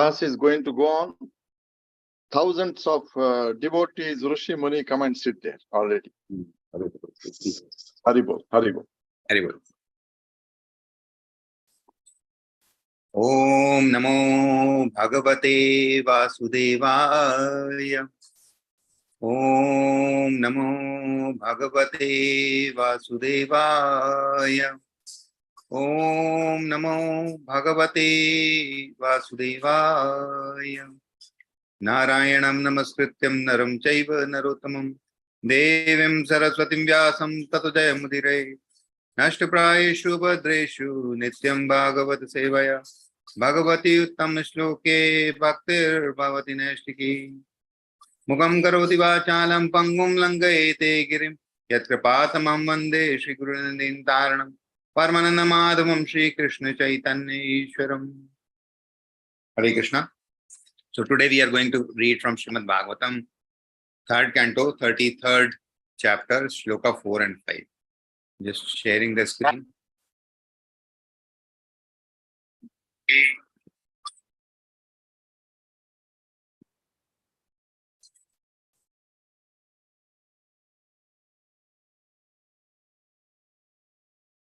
Class is going to go on. Thousands of devotees, Rishi Muni come and sit there already. Haribol, Haribol. Haribol. Om Namo Bhagavate Vasudevaya. Om Namo Bhagavate Vasudevaya. Om Namo Bhagavate Vasudevaya. Narayanam Namaskrityam Naram Chaiva Narottamam Devim Saraswatim Vyasam Tato Jayamudire Nashtaprayeshu Bhadreshu Nityam Bhagavat Sevaya Bhagavati Uttam Shloke Bhaktir Bhavati Nashtiki Mukam Karoti Vachalam Pangum Langayete Girim Yatkrapatamam Vande Shri Gurunandin Taranam Paramananamadhamam Shri Krishna Chaitanya Ishwaram. Hare Krishna. So today we are going to read from Srimad Bhagavatam, 3rd canto, 33rd chapter, shloka 4 and 5. Just sharing the screen.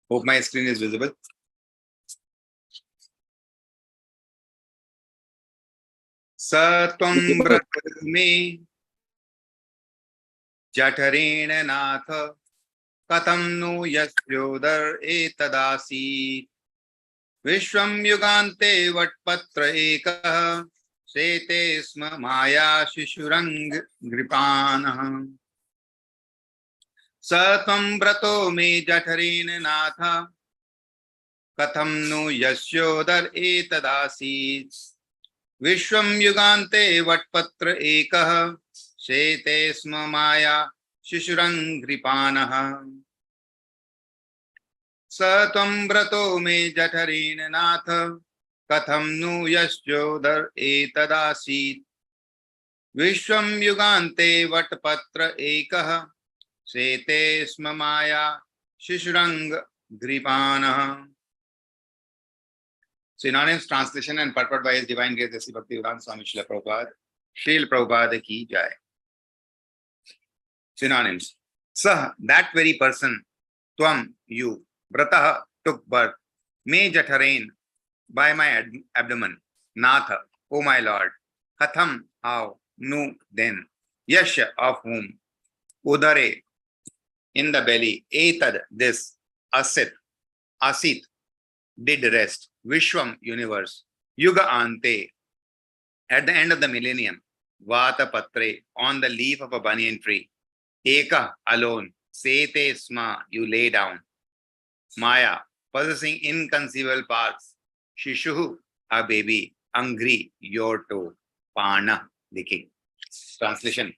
Hope my screen is visible. Satvam Brahme Jatareena Natha Katam nu yasyodar etadasi Vishwam Yugante Vatpatra Ekah Sete Sma Maya Shishurang Gripanah Satvam Brato Me Jatareena Natha Katam nu yasyodar etadasi Vishwam Yugante Vatpatra Ekah Shete Sma Maya Shishurang Gripanah Satvam Brato Me Jatareena Natha Katham Nu Yasyodar Etadasit Vishwam Yugante Vatpatra Ekah Shete Sma Maya Shishurang Gripanah. Synonyms, translation and purport by His Divine Grace Sri Bhaktivedanta Swami Srila Prabhupada. Srila Prabhupada ki jai. Synonyms. Sah, that very person. Tvam, you. Bratah, took birth. Me Jatarain, by my abdomen. Natha, O my Lord. Katham, how. Nu, then. Yash, of whom. Udare, in the belly. Etad, this. Asit, asit, did rest. Vishwam, universe. Yuga ante, at the end of the millennium. Vata patre, on the leaf of a banyan tree. Eka, alone. Sete sma, you lay down. Maya, possessing inconceivable parts. Shishuhu, a baby. Angri, your toe. Pana, the king. Translation.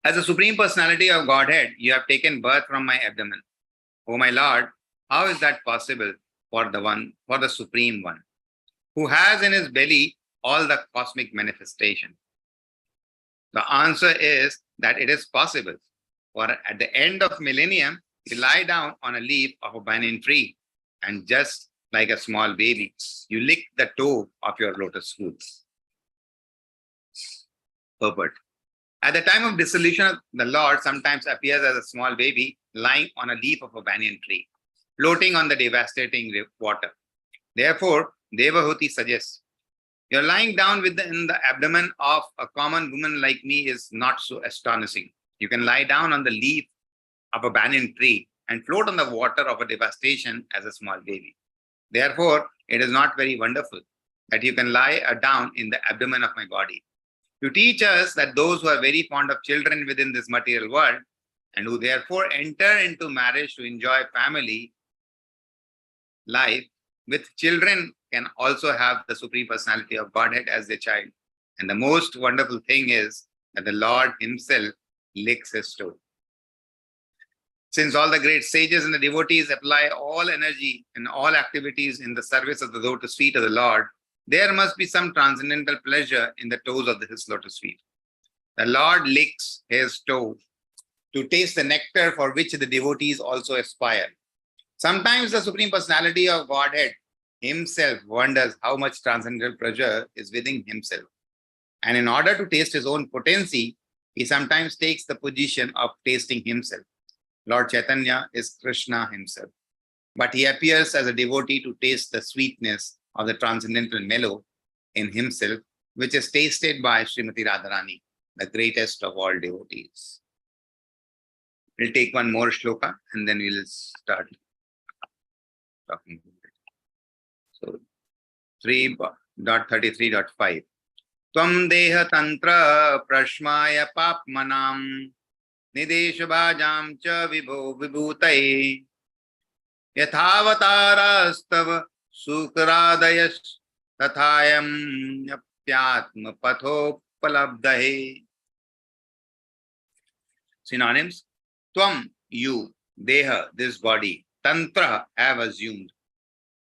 As the Supreme Personality of Godhead, you have taken birth from my abdomen. O my Lord, how is that possible for the Supreme One, who has in his belly all the cosmic manifestation? The answer is that it is possible, for at the end of millennium, you lie down on a leaf of a banyan tree, and just like a small baby, you lick the toe of your lotus foot. Purport. At the time of dissolution, the Lord sometimes appears as a small baby lying on a leaf of a banyan tree, floating on the devastating water. Therefore, Devahuti suggests, your lying down in the abdomen of a common woman like me is not so astonishing. You can lie down on the leaf of a banyan tree and float on the water of a devastation as a small baby. Therefore, it is not very wonderful that you can lie down in the abdomen of my body. To teach us that those who are very fond of children within this material world and who therefore enter into marriage to enjoy family life with children can also have the Supreme Personality of Godhead as their child. And the most wonderful thing is that the Lord himself licks his toe. Since all the great sages and the devotees apply all energy and all activities in the service of the lotus feet of the Lord, there must be some transcendental pleasure in the toes of his lotus feet. The Lord licks his toe to taste the nectar for which the devotees also aspire. Sometimes the Supreme Personality of Godhead himself wonders how much transcendental pleasure is within himself. And in order to taste his own potency, he sometimes takes the position of tasting himself. Lord Chaitanya is Krishna himself, but he appears as a devotee to taste the sweetness of the transcendental mellow in himself, which is tasted by Srimati Radharani, the greatest of all devotees. We'll take one more shloka and then we'll start talking. So 3.33.5. Tvam deha tantra prashmaya papmanam nidesh bhajam cha vibho vibhutai yathavataarastav sukradayas tathayam yapyatma pathopalabdahe. Synonyms: Tvam, you; Deha, this body; Tantra, have assumed;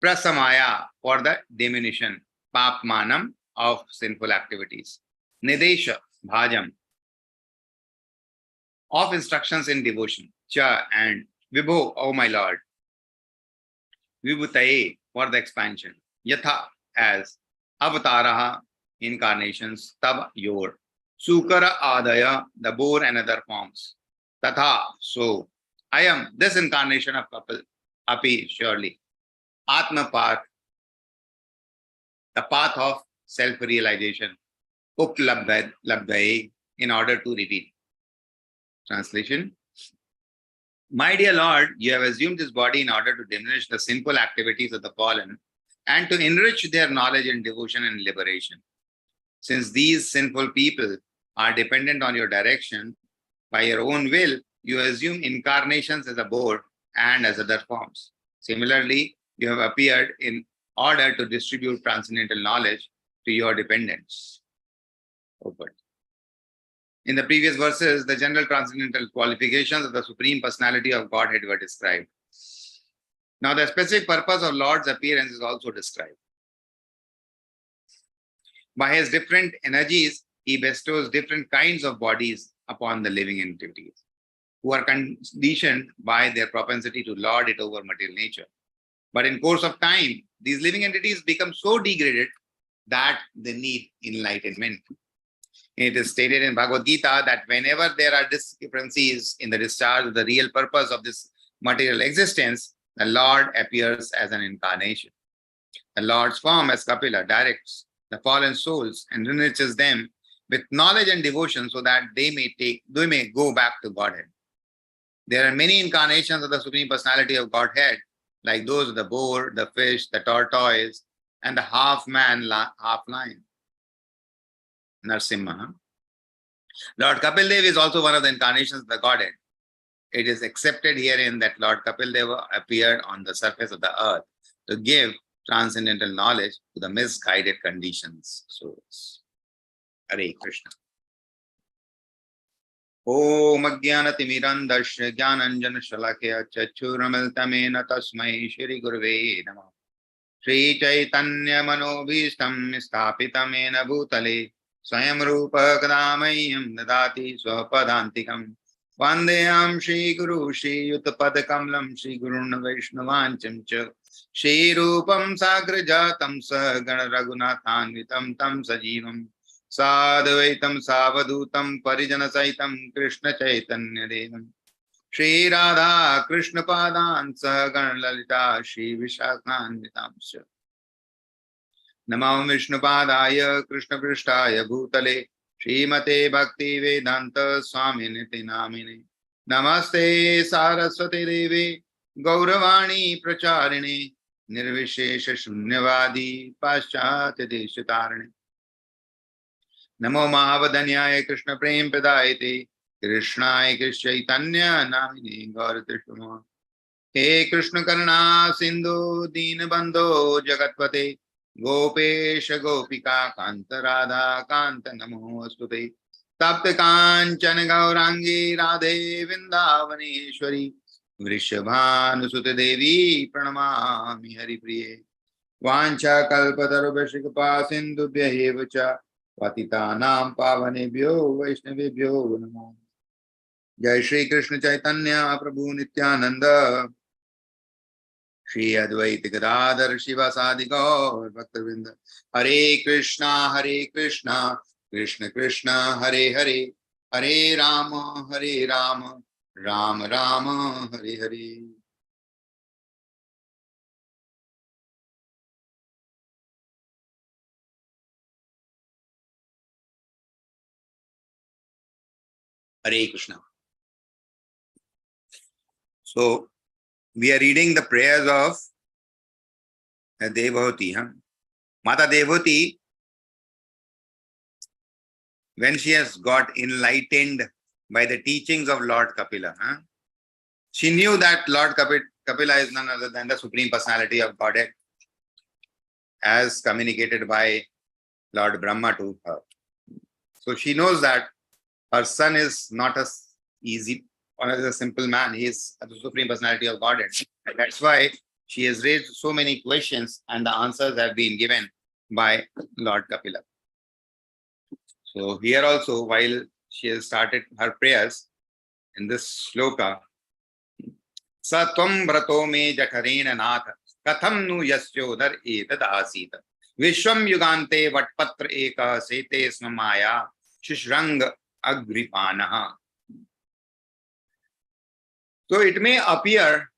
Prasamaya, for the diminution; Papmanam, of sinful activities; Nidesha, Bhajam, of instructions in devotion; Cha, and Vibho, O my Lord; Vibhutaye, for the expansion; Yatha, as; Avataraha, incarnations; Tab, your; Sukara Adaya, the boar and other forms; Tatha, so; I am this incarnation of Kapil; Api, surely; Atma path, the path of self-realization; Uplabdhaye, in order to reveal. Translation: My dear Lord, you have assumed this body in order to diminish the sinful activities of the fallen and to enrich their knowledge and devotion and liberation. Since these sinful people are dependent on your direction, by your own will, you assume incarnations as a boar and as other forms. Similarly, you have appeared in order to distribute transcendental knowledge to your dependents. Open. In the previous verses, the general transcendental qualifications of the Supreme Personality of Godhead were described. Now, the specific purpose of Lord's appearance is also described. By his different energies, he bestows different kinds of bodies upon the living entities, who are conditioned by their propensity to lord it over material nature. But in course of time, these living entities become so degraded that they need enlightenment. It is stated in Bhagavad Gita that whenever there are discrepancies in the discharge of the real purpose of this material existence, the Lord appears as an incarnation. The Lord's form as Kapila directs the fallen souls and enriches them with knowledge and devotion so that they may go back to Godhead. There are many incarnations of the Supreme Personality of Godhead, like those of the boar, the fish, the tortoise, and the half-man, half-lion. Narsimha. Lord Kapil Dev is also one of the incarnations of the Godhead. It is accepted herein that Lord Kapil Dev appeared on the surface of the earth to give transcendental knowledge to the misguided conditions. So, Hare Krishna. Om Ajnanatimirandasya Jnananjana Shalakya Chachuramiltamena Tasmai Shri Gurave Namah. Shri Chaitanya Manobhishtam Sthapitamena Bhutale Swayam Rupa Kadamayam Dadati Swapadantikam Vandeyam Shri Guru Shri Yuttapadakamelam Shri Guruna Vaishnavancham Cha Shri Rupam Sagrajatam Sagana Raghunathanvitam Tam Sajivam Sadvaitam Savadutam Parijana Saitam Krishna Chaitanya Devam Shri Radha Krishna Padan Sagana Lalita Shri Vishakhanvitam Cha Namam Vishnu Padaya Krishna Prishtaya Bhutale Srimate Bhakti Vedanta Swami Niti Namine Namaste Saraswati Devi Gauravani Pracharini Nirvishesha Shunyavadi Paschatya Deshatarani Namo Mahavadanyaya Krishna Prem Pradayate Krishnaya Krishna Chaitanya Namine Gauratrishma He Krishna Karna Sindhu Deenabandho Jagatpate Gopesha Gopika Kanta Radha Kanta Namo Astute Tapta Kanchana Gaurangi Radhe Vrindavaneshwari Vrishabhanusute Devi Pranamami Haripriye Vancha Kalpatarubhashikapa Sindhubhya Evacha Patitanam Pavanebhyo Vaishnavebhyo Namo Jai Shri Krishna Chaitanya Prabhu Nityananda Shri Advaita Gadadhar Shivasadi Gaur Bhaktavinda. Hare Krishna, Krishna Krishna, Hare Hare, Hare Rama, Rama Rama, Hare Hare. Hare Krishna. So, we are reading the prayers of Devavati. Mata Devavati, when she has got enlightened by the teachings of Lord Kapila, she knew that Lord Kapila is none other than the Supreme Personality of Godhead, as communicated by Lord Brahma to her. So she knows that her son is not as easy or as a simple man. He is the Supreme Personality of Godhead. And that's why she has raised so many questions and the answers have been given by Lord Kapila. So here also, while she has started her prayers in this shloka, Sa tvam vrato me jakarena nath katham nu yasyodhar etad asita vishwam yugante vatpatra eka sete smamaya shishrang agripanaha. So it may appear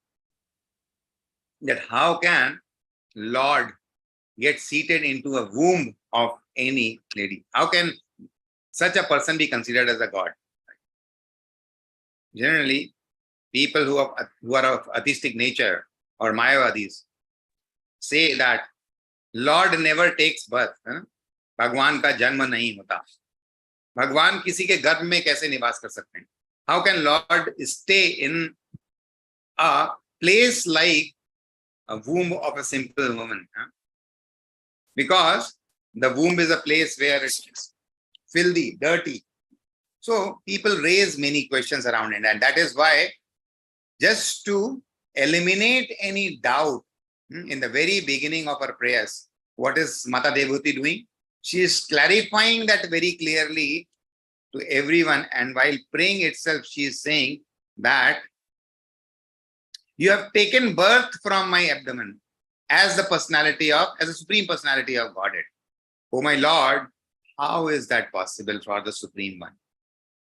that how can Lord get seated into a womb of any lady? How can such a person be considered as a god? Generally, people who are of atheistic nature or Mayavadis say that Lord never takes birth. भगवान का जन्म नहीं होता. भगवान किसी के गर्भ में कैसे निवास कर सकते हैं? How can Lord stay in a place like a womb of a simple woman? Because the womb is a place where it's filthy, dirty. So people raise many questions around it, and that is why, just to eliminate any doubt in the very beginning of her prayers, what is Mata Devavati doing? She is clarifying that very clearly to everyone, and while praying itself, she is saying that you have taken birth from my abdomen as the Supreme Personality of Godhead. Oh my Lord, how is that possible for the Supreme One,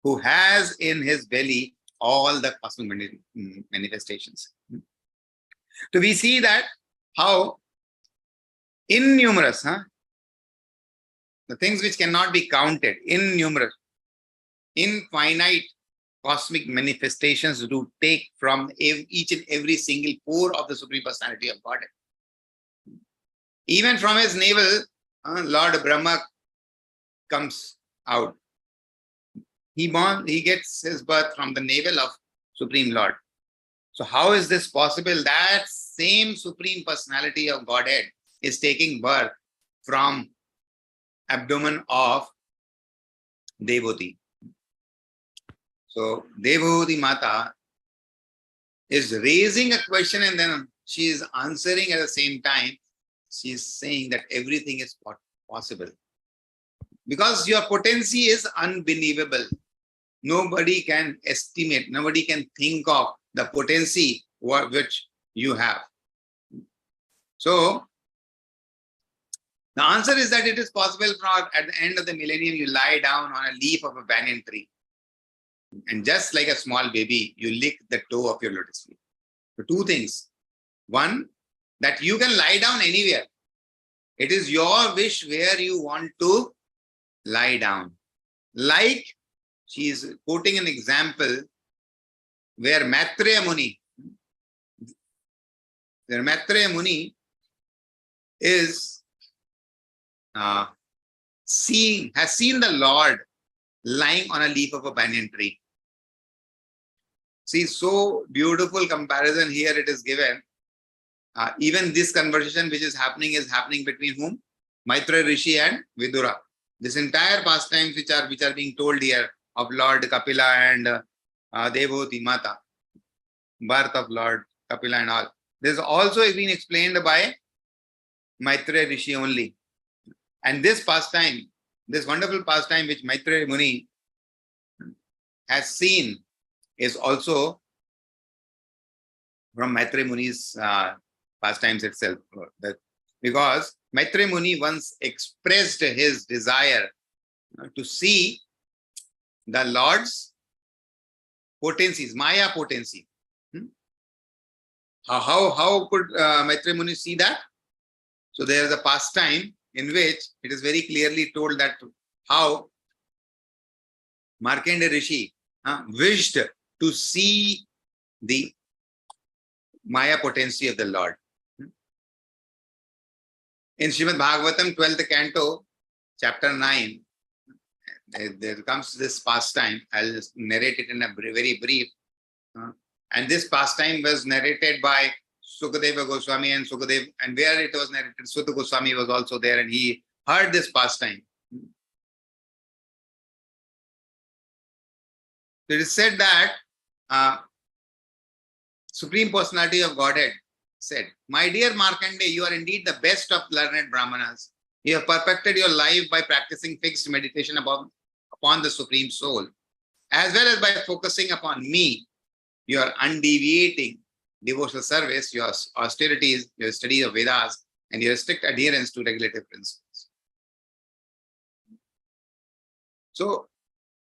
who has in his belly all the cosmic manifestations? So we see that how innumerous, the things which cannot be counted, innumerous, infinite cosmic manifestations do take from each and every single pore of the Supreme Personality of Godhead. Even from his navel, Lord Brahma comes out. He gets his birth from the navel of Supreme Lord. So how is this possible? That same Supreme Personality of Godhead is taking birth from abdomen of Devavati. So Devavati Mata is raising a question, and then she is answering at the same time. She is saying that everything is possible. Because your potency is unbelievable. Nobody can estimate, nobody can think of the potency which you have. So, the answer is that it is possible for at the end of the millennium, you lie down on a leaf of a banyan tree. And just like a small baby, you lick the toe of your lotus leaf. So two things. One, that you can lie down anywhere. It is your wish where you want to lie down. Like she is quoting an example where Maitreya Muni is has seen the Lord lying on a leaf of a banyan tree. See, so beautiful comparison here it is given. Even this conversation which is happening between whom? Maitreya Rishi and Vidura. This entire pastimes which are being told here of Lord Kapila and Devavati Mata, birth of Lord Kapila and all. This is also been explained by Maitreya Rishi only. And this pastime, this wonderful pastime which Maitreya Muni has seen, is also from Maitreya Muni's pastimes itself. Because Maitreya Muni once expressed his desire to see the Lord's potencies, Maya potency. How could Maitreya Muni see that? So there is a pastime in which it is very clearly told that how Markandeya Rishi wished to see the Maya potency of the Lord. In Srimad Bhagavatam, 12th canto, chapter 9, there comes this pastime. I'll just narrate it in a very brief. And this pastime was narrated by Sukadeva Goswami and Sukadev, and where it was narrated, Suta Goswami was also there and he heard this pastime. It is said that Supreme Personality of Godhead said, "My dear Markandeya, you are indeed the best of learned Brahmanas. You have perfected your life by practicing fixed meditation upon the Supreme Soul, as well as by focusing upon me, your undeviating devotional service, your austerities, your study of Vedas, and your strict adherence to regulative principles." So,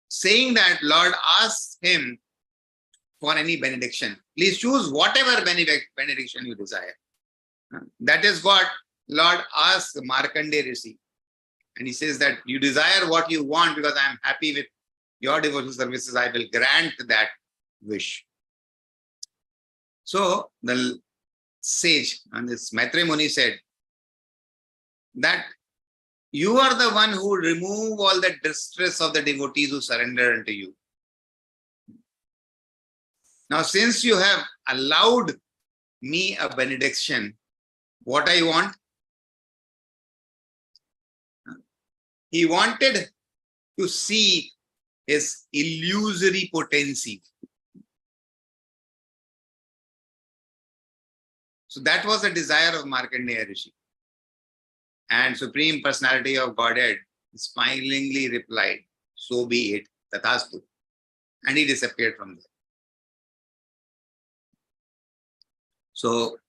saying that, Lord asked him for any benediction. Please choose whatever benediction you desire. That is what Lord asked Markandeya Rishi. And he says that you desire what you want because I am happy with your devotional services. I will grant that wish. So the sage, and this Maitreya Muni said that you are the one who remove all the distress of the devotees who surrender unto you. Now, since you have allowed me a benediction, what I want? He wanted to see his illusory potency. So that was the desire of Markandeya Rishi. And Supreme Personality of Godhead smilingly replied, "So be it, tathastu." And he disappeared from there. So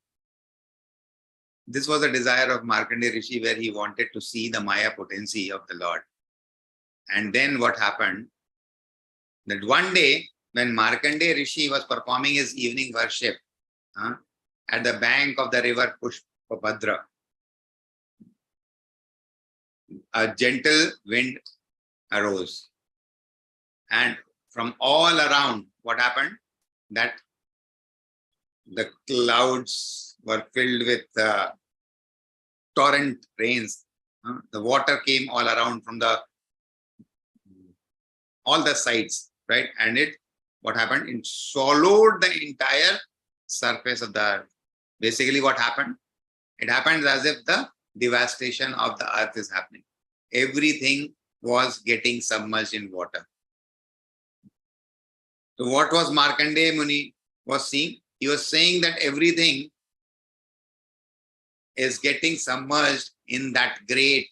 this was the desire of Markandeya Rishi, where he wanted to see the Maya potency of the Lord. And then what happened? That one day, when Markandeya Rishi was performing his evening worship at the bank of the river Pushpabhadra, a gentle wind arose. And from all around, what happened? That the clouds were filled with torrent rains. The water came all around from all the sides, right? And what happened? It swallowed the entire surface of the earth. Basically, what happened? It happened as if the devastation of the earth is happening. Everything was getting submerged in water. So what was Markandeya Muni was seeing? He was saying that everything is getting submerged in that great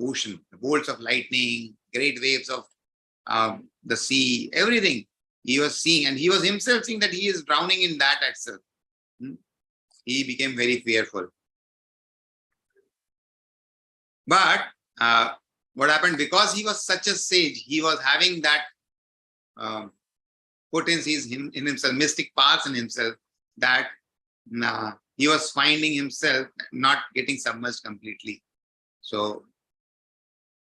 ocean, the bolts of lightning, great waves of the sea, everything he was seeing, and he was himself seeing that he is drowning in that itself. He became very fearful. But what happened? Because he was such a sage, he was having that potencies in himself, mystic parts in himself, that he was finding himself not getting submerged completely. So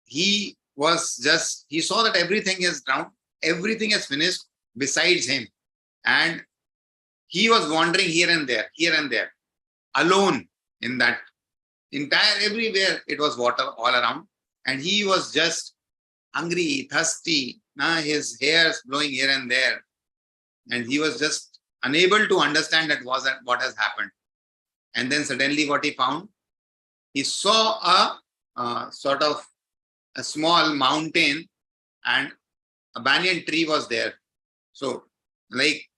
he saw that everything is drowned, everything is finished besides him. And he was wandering here and there, alone in that entire, everywhere it was water all around. And he was just hungry, thirsty, his hairs blowing here and there. And he was just unable to understand what has happened. And then suddenly what he found? He saw a sort of a small mountain, and a banyan tree was there. So like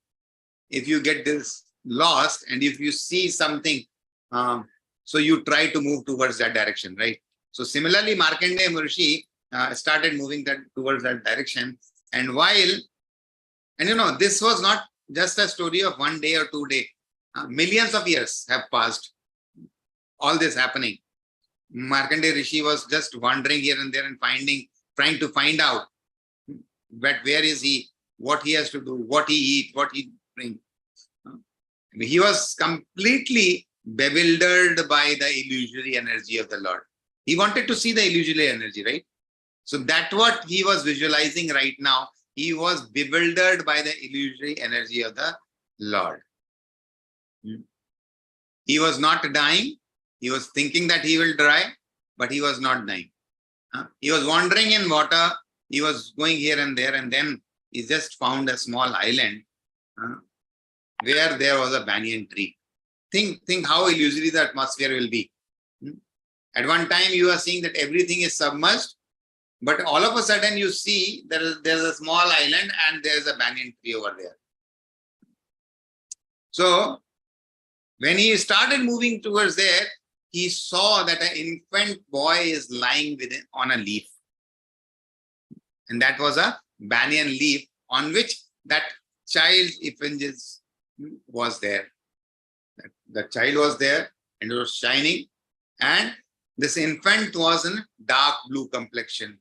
if you get this lost and if you see something, so you try to move towards that direction, right? So similarly, Markandeya Rishi started moving towards that direction. And this was not just a story of 1 day or 2 days. Millions of years have passed. all this happening. Markandeya Rishi was just wandering here and there and trying to find out where is he, what he has to do, what he eat, what he drink. He was completely bewildered by the illusory energy of the Lord. He wanted to see the illusory energy, right? So that's what he was visualizing right now. He was bewildered by the illusory energy of the Lord. He was not dying. He was thinking that he will die, but he was not dying. He was wandering in water. He was going here and there, and then he just found a small island where there was a banyan tree. Think how illusory the atmosphere will be. At one time, you are seeing that everything is submerged, but all of a sudden you see there's a small island and there's a banyan tree over there. So when he started moving towards there, he saw that an infant boy is lying on a leaf. And that was a banyan leaf on which that child effigies was there. The child was there and it was shining. And this infant was in dark blue complexion.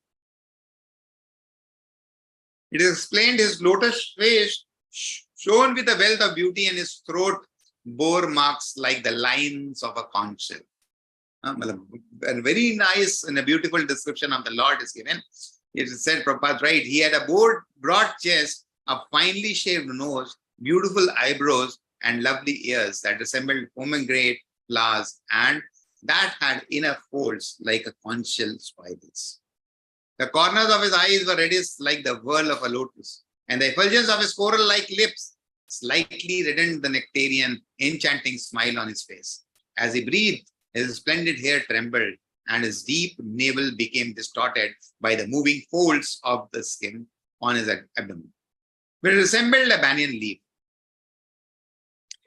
It is explained his lotus face shone with a wealth of beauty and his throat bore marks like the lines of a conch shell. A very nice and a beautiful description of the Lord is given. It is said, Prabhupada, right? He had a broad chest, a finely shaved nose, beautiful eyebrows, and lovely ears that resembled pomegranate flowers, and that had inner folds like a conch shell spirals. The corners of his eyes were reddish like the whirl of a lotus, and the effulgence of his coral-like lips slightly reddened the nectarian, enchanting smile on his face. As he breathed, his splendid hair trembled, and his deep navel became distorted by the moving folds of the skin on his abdomen, which resembled a banyan leaf.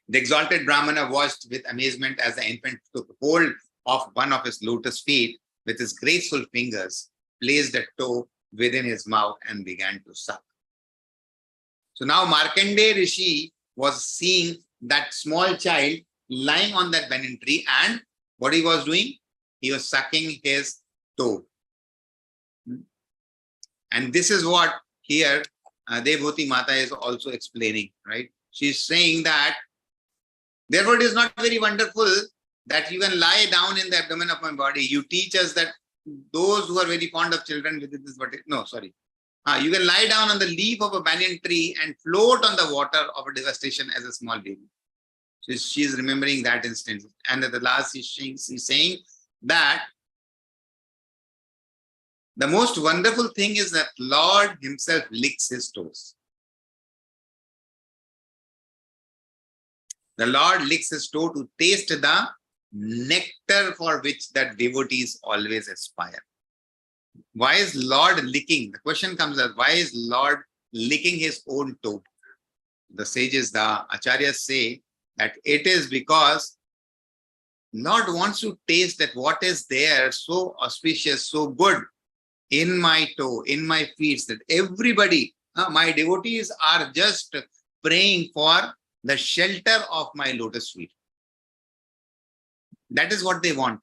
The exalted Brahmana watched with amazement as the infant took hold of one of his lotus feet with his graceful fingers, placed a toe within his mouth, and began to suck. So now Markandeya Rishi was seeing that small child lying on that banyan tree, and what he was doing? He was sucking his toe. And this is what here Devhuti Mata is also explaining, right? She's saying that, therefore, it is not very wonderful that you can lie down in the abdomen of my body. You teach us that those who are very fond of children with this, you can lie down on the leaf of a banyan tree and float on the water of a devastation as a small baby. So she's remembering that instance. And at the last, she's saying that the most wonderful thing is that Lord himself licks his toes. The Lord licks his toe to taste the nectar for which that devotees always aspire. Why is Lord licking? The question comes as, why is Lord licking his own toe? The sages, the acharyas say that it is because Lord wants to taste that what is there so auspicious, so good in my toe, in my feet, that everybody, my devotees are just praying for the shelter of my lotus feet. That is what they want.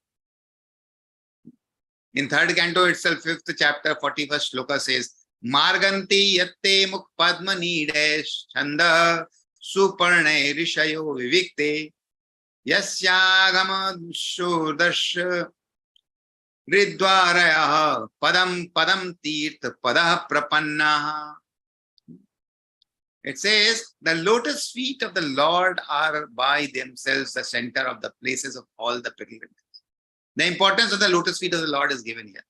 In third canto itself, 5th chapter, 41st shloka says, Marganti yatte muk padma nidesh chanda suparne rishayo vivikte yasyagama shudash ridwaraya padam tirth padah prapanna. It says, the lotus feet of the Lord are by themselves the center of the places of all the pilgrimages. The importance of the lotus feet of the Lord is given here.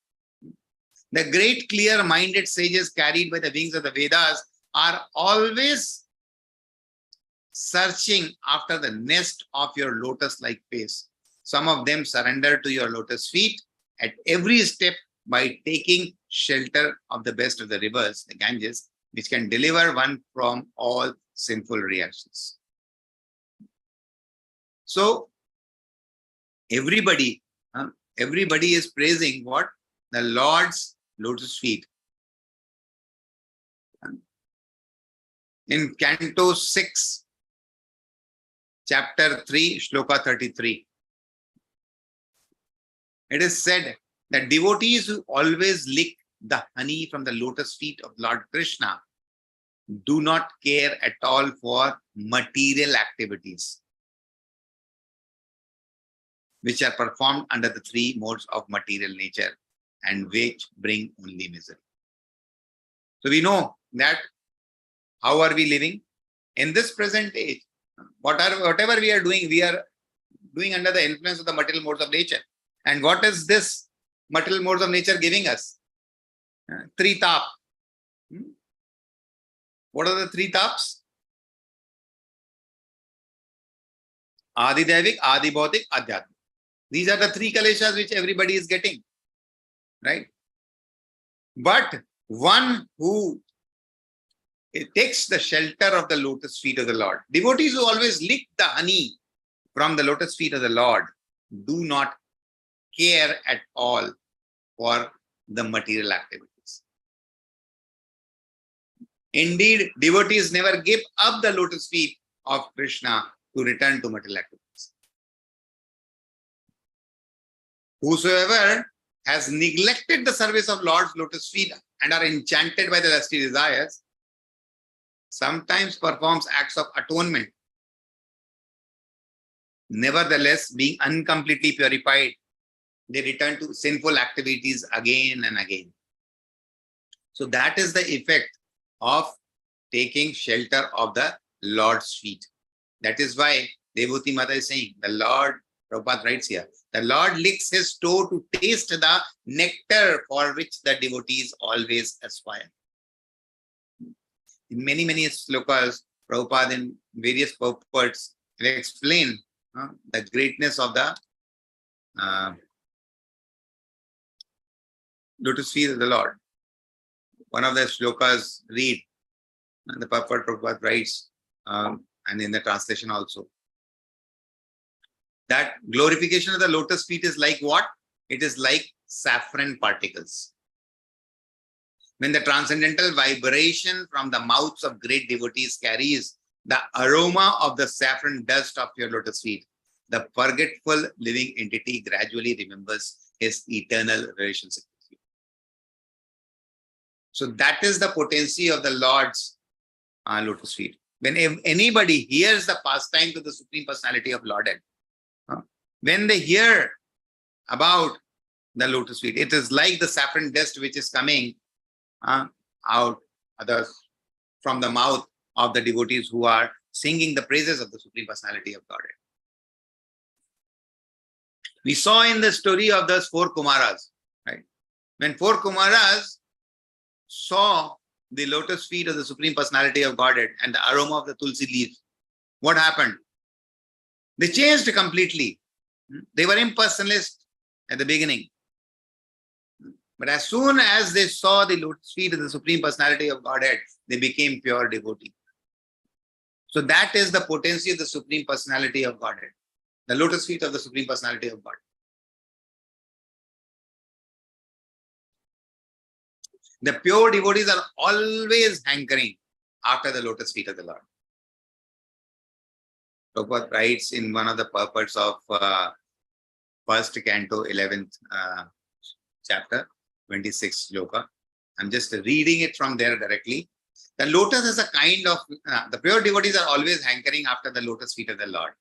The great clear-minded sages carried by the wings of the Vedas are always searching after the nest of your lotus-like face. Some of them surrender to your lotus feet at every step by taking shelter of the best of the rivers, the Ganges, which can deliver one from all sinful reactions. So, everybody is praising what? The Lord's lotus feet. In Canto 6, Chapter 3, Shloka 33, It is said that devotees who always lick the honey from the lotus feet of Lord Krishna do not care at all for material activities which are performed under the three modes of material nature and which bring only misery. So we know that how are we living? In this present age, whatever we are doing under the influence of the material modes of nature. And what is this material modes of nature giving us? Three tap. What are the three taps? Adi Devik, Adi Bhautik, Adhyatmik. These are the three kaleshas which everybody is getting, right? But one who takes the shelter of the lotus feet of the Lord, devotees who always lick the honey from the lotus feet of the Lord, do not care at all for the material activities. Indeed, devotees never give up the lotus feet of Krishna to return to material activities. Whosoever has neglected the service of Lord's lotus feet and are enchanted by the lusty desires, sometimes performs acts of atonement. Nevertheless, being uncompletely purified, they return to sinful activities again and again. So that is the effect of taking shelter of the Lord's feet. That is why Devoti Mata is saying, the Lord, Prabhupada writes here, the Lord licks his toe to taste the nectar for which the devotees always aspire. In many slokas, Prabhupada in various purports will explain the greatness of the lotus feet of the Lord. One of the slokas read, the purport Prabhupada writes, and in the translation also, that glorification of the lotus feet is like what? It is like saffron particles. When the transcendental vibration from the mouths of great devotees carries the aroma of the saffron dust of your lotus feet, the forgetful living entity gradually remembers his eternal relationship with you. So that is the potency of the Lord's lotus feet. When anybody hears the pastime to the Supreme Personality of Lordhead, when they hear about the lotus feet, it is like the saffron dust which is coming out from the mouth of the devotees who are singing the praises of the Supreme Personality of Godhead. We saw in the story of those four Kumaras, right? When four Kumaras saw the lotus feet of the Supreme Personality of Godhead and the aroma of the tulsi leaves, what happened? They changed completely. They were impersonalist at the beginning. But as soon as they saw the lotus feet of the Supreme Personality of Godhead, they became pure devotee. So that is the potency of the Supreme Personality of Godhead, the lotus feet of the Supreme Personality of God. The pure devotees are always hankering after the lotus feet of the Lord. Prabhupada writes in one of the purports of first canto, 11th chapter, 26th sloka. I'm just reading it from there directly. The lotus is a kind of, the pure devotees are always hankering after the lotus feet of the Lord.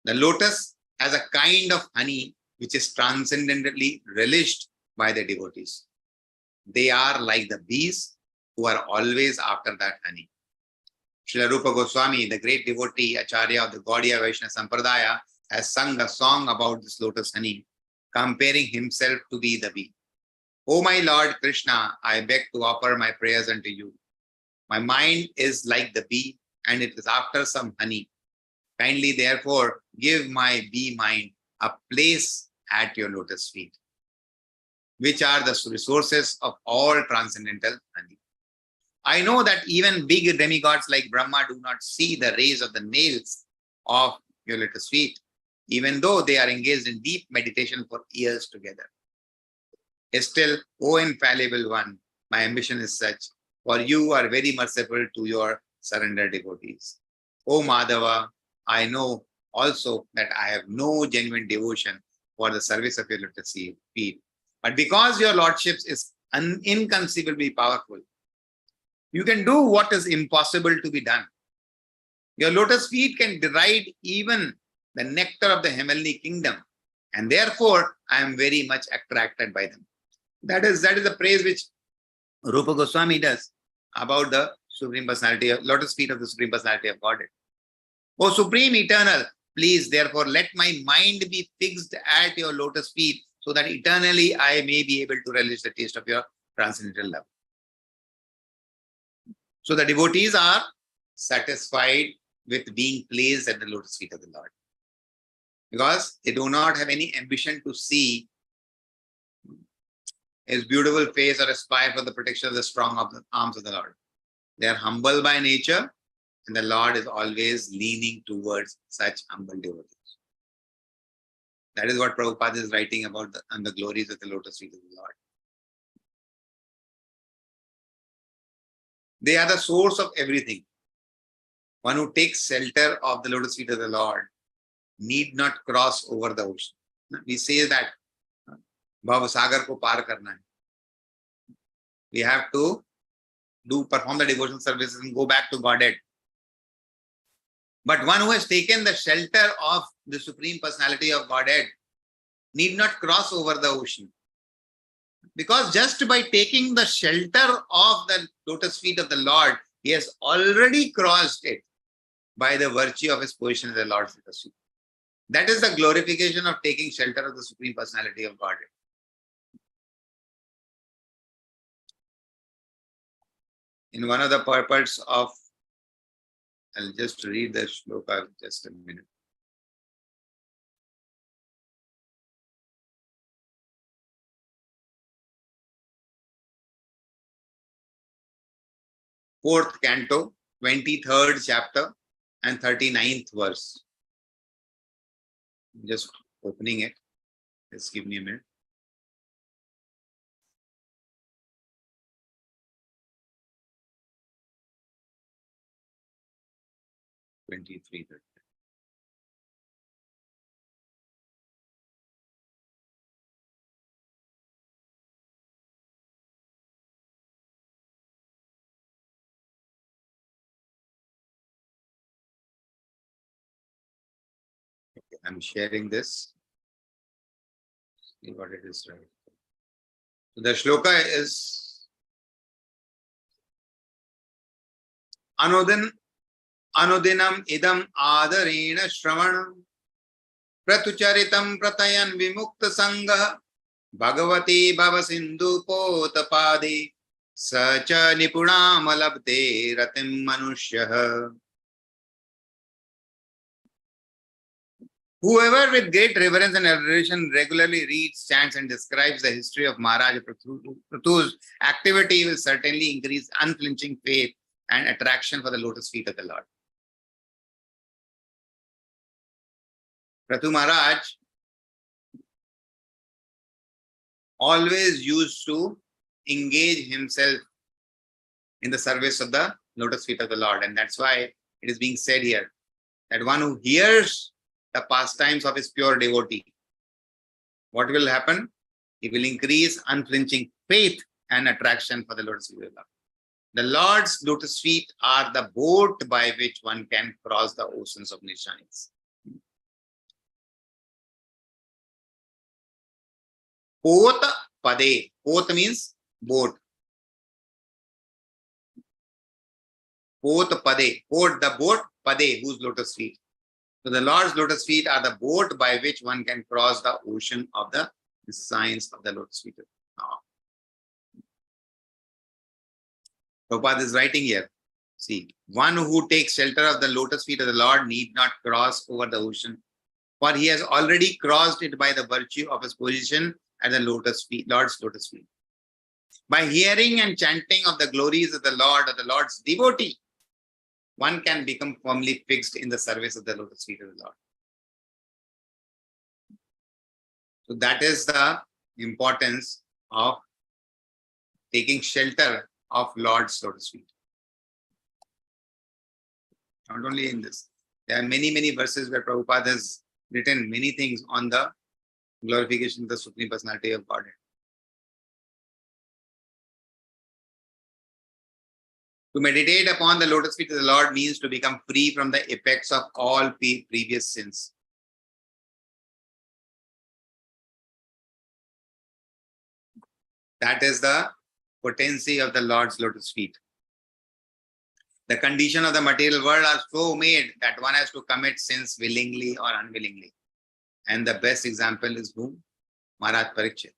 The lotus has a kind of honey which is transcendently relished by the devotees. They are like the bees who are always after that honey. Srila Rupa Goswami, the great devotee Acharya of the Gaudiya Vaishnava Sampradaya, has sung a song about this lotus honey, comparing himself to be the bee. O my Lord Krishna, I beg to offer my prayers unto you. My mind is like the bee, and it is after some honey. Kindly, therefore, give my bee mind a place at your lotus feet, which are the resources of all transcendental honey. I know that even big demigods like Brahma do not see the rays of the nails of your lotus feet, even though they are engaged in deep meditation for years together. Still, O infallible one, my ambition is such, for you are very merciful to your surrendered devotees. O Madhava, I know also that I have no genuine devotion for the service of your lotus feet. But because your lordship is inconceivably powerful, you can do what is impossible to be done. Your lotus feet can deride even the nectar of the heavenly kingdom, and therefore I am very much attracted by them. That is the praise which Rupa Goswami does about the Supreme Personality, lotus feet of the Supreme Personality of Godhead. O Supreme Eternal, please therefore let my mind be fixed at your lotus feet, so that eternally I may be able to relish the taste of your transcendental love. So the devotees are satisfied with being placed at the lotus feet of the Lord, because they do not have any ambition to see his beautiful face or aspire for the protection of the strong arms of the Lord. They are humble by nature, and the Lord is always leaning towards such humble devotees. That is what Prabhupada is writing about the glories of the lotus feet of the Lord. They are the source of everything. One who takes shelter of the lotus feet of the Lord need not cross over the ocean. We say that Bhava Sagar ko par karna hai. We have to perform the devotional services and go back to Godhead. But one who has taken the shelter of the Supreme Personality of Godhead need not cross over the ocean. Because just by taking the shelter of the lotus feet of the Lord, he has already crossed it by the virtue of his position in the Lord's lotus feet. That is the glorification of taking shelter of the Supreme Personality of Godhead. In one of the purports of, I'll just read the shloka just a minute. Fourth canto, 23rd chapter and 39th verse. Just opening it. Just give me a minute. I'm sharing this. See what it is, right? So the shloka is Anudinam idam adarena shravanam pratucharitam pratayan vimukta sangha bhagavati bhavasindhu potapadi sacha nipunam alabde ratim manushyaha. Whoever with great reverence and adoration regularly reads, chants, and describes the history of Maharaj Prathu's activity will certainly increase unflinching faith and attraction for the lotus feet of the Lord. Prathu Maharaj always used to engage himself in the service of the lotus feet of the Lord, and that's why it is being said here that one who hears the pastimes of his pure devotee, what will happen? He will increase unflinching faith and attraction for the lotus feet of the Lord. The Lord's lotus feet are the boat by which one can cross the oceans of nishans. Pot pade. Pot means boat. Pot pade. Pot, the boat, pade, whose lotus feet. So the Lord's lotus feet are the boat by which one can cross the ocean of the signs of the lotus feet. Prabhupada is writing here. See, one who takes shelter of the lotus feet of the Lord need not cross over the ocean, for he has already crossed it by the virtue of his position at the Lord's lotus feet. By hearing and chanting of the glories of the Lord, or the Lord's devotee, one can become firmly fixed in the service of the lotus feet of the Lord. So that is the importance of taking shelter of Lord's lotus feet. Not only in this, there are many verses where Prabhupada has written many things on the glorification of the Supreme Personality of Godhead. To meditate upon the lotus feet of the Lord means to become free from the effects of all previous sins. That is the potency of the Lord's lotus feet. The condition of the material world are so made that one has to commit sins willingly or unwillingly. And the best example is whom? Maharaj Parikshit.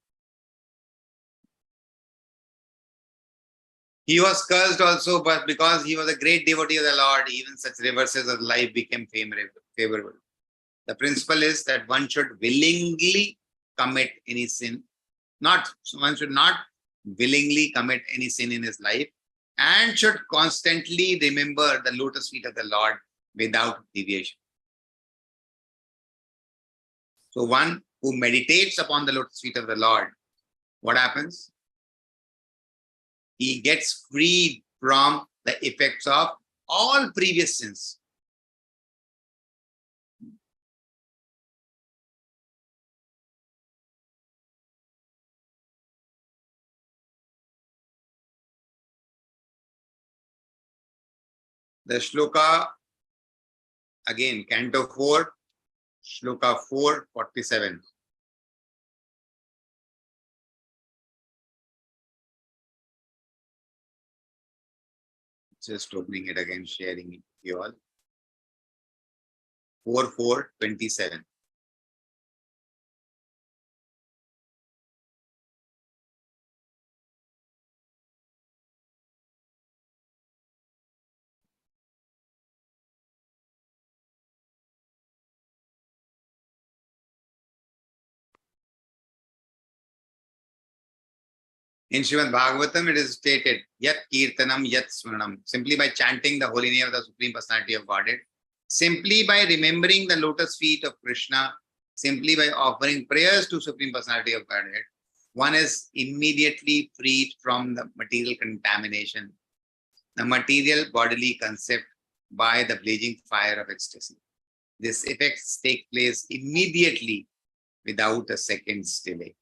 He was cursed also, but because he was a great devotee of the Lord, even such reverses of life became favorable. The principle is that one should willingly commit any sin. One should not willingly commit any sin in his life and should constantly remember the lotus feet of the Lord without deviation. So one who meditates upon the lotus feet of the Lord, what happens? He gets freed from the effects of all previous sins. The shloka, again, Canto 4, shloka 447. Just opening it again, sharing it with you all. 4:4:27. In Srimad Bhagavatam, it is stated, Yat Kirtanam, Yat Smaranam, simply by chanting the holy name of the Supreme Personality of Godhead, simply by remembering the lotus feet of Krishna, simply by offering prayers to Supreme Personality of Godhead, one is immediately freed from the material contamination, the material bodily concept by the blazing fire of ecstasy. These effects take place immediately without a second's delay.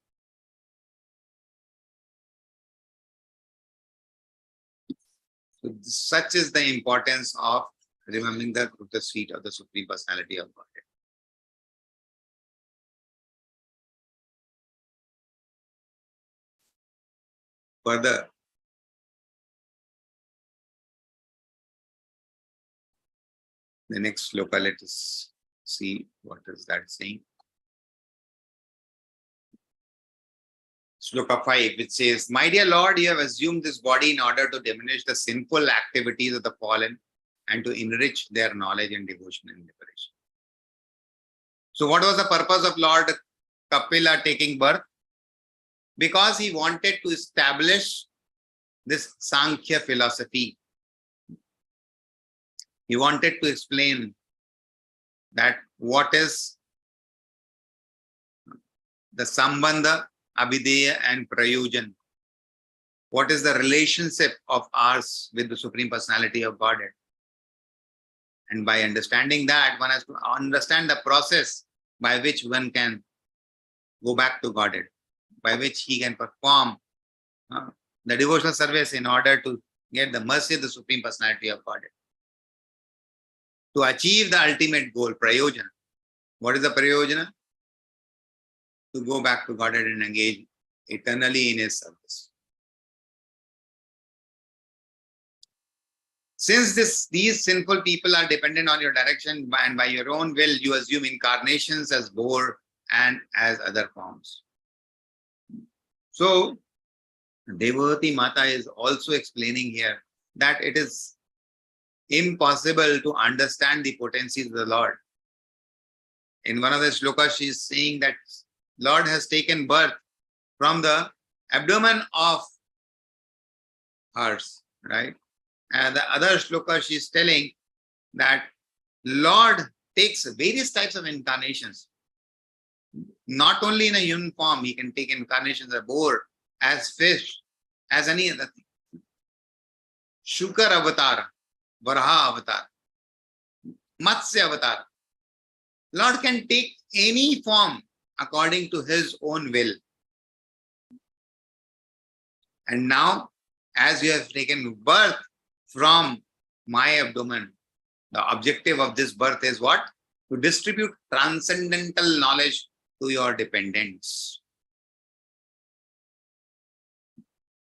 So such is the importance of remembering the lotus feet of the Supreme Personality of Godhead. Further, the next sloka, let us see what is that saying. Sloka 5, which says, My dear Lord, you have assumed this body in order to diminish the sinful activities of the fallen and to enrich their knowledge and devotion and liberation. So what was the purpose of Lord Kapila taking birth? Because he wanted to establish this Sankhya philosophy. He wanted to explain that what is the Sambandha, Abhideya and Prayojan. What is the relationship of ours with the Supreme Personality of Godhead? And by understanding that, one has to understand the process by which one can go back to Godhead, by which he can perform the devotional service in order to get the mercy of the Supreme Personality of Godhead. To achieve the ultimate goal, Prayojana. What is the Prayojana? To go back to Godhead and engage eternally in his service. Since these sinful people are dependent on your direction and by your own will, you assume incarnations as boar and as other forms. So, Devavati Mata is also explaining here that it is impossible to understand the potencies of the Lord. In one of the shlokas, she is saying that Lord has taken birth from the abdomen of hers, right? And the other shloka, she is telling that Lord takes various types of incarnations. Not only in a human form, he can take incarnations as boar, as fish, as any other thing. Shukar avatar, Varaha avatar, Matsya avatar. Lord can take any form according to his own will. And now, as you have taken birth from my abdomen, the objective of this birth is what? To distribute transcendental knowledge to your dependents.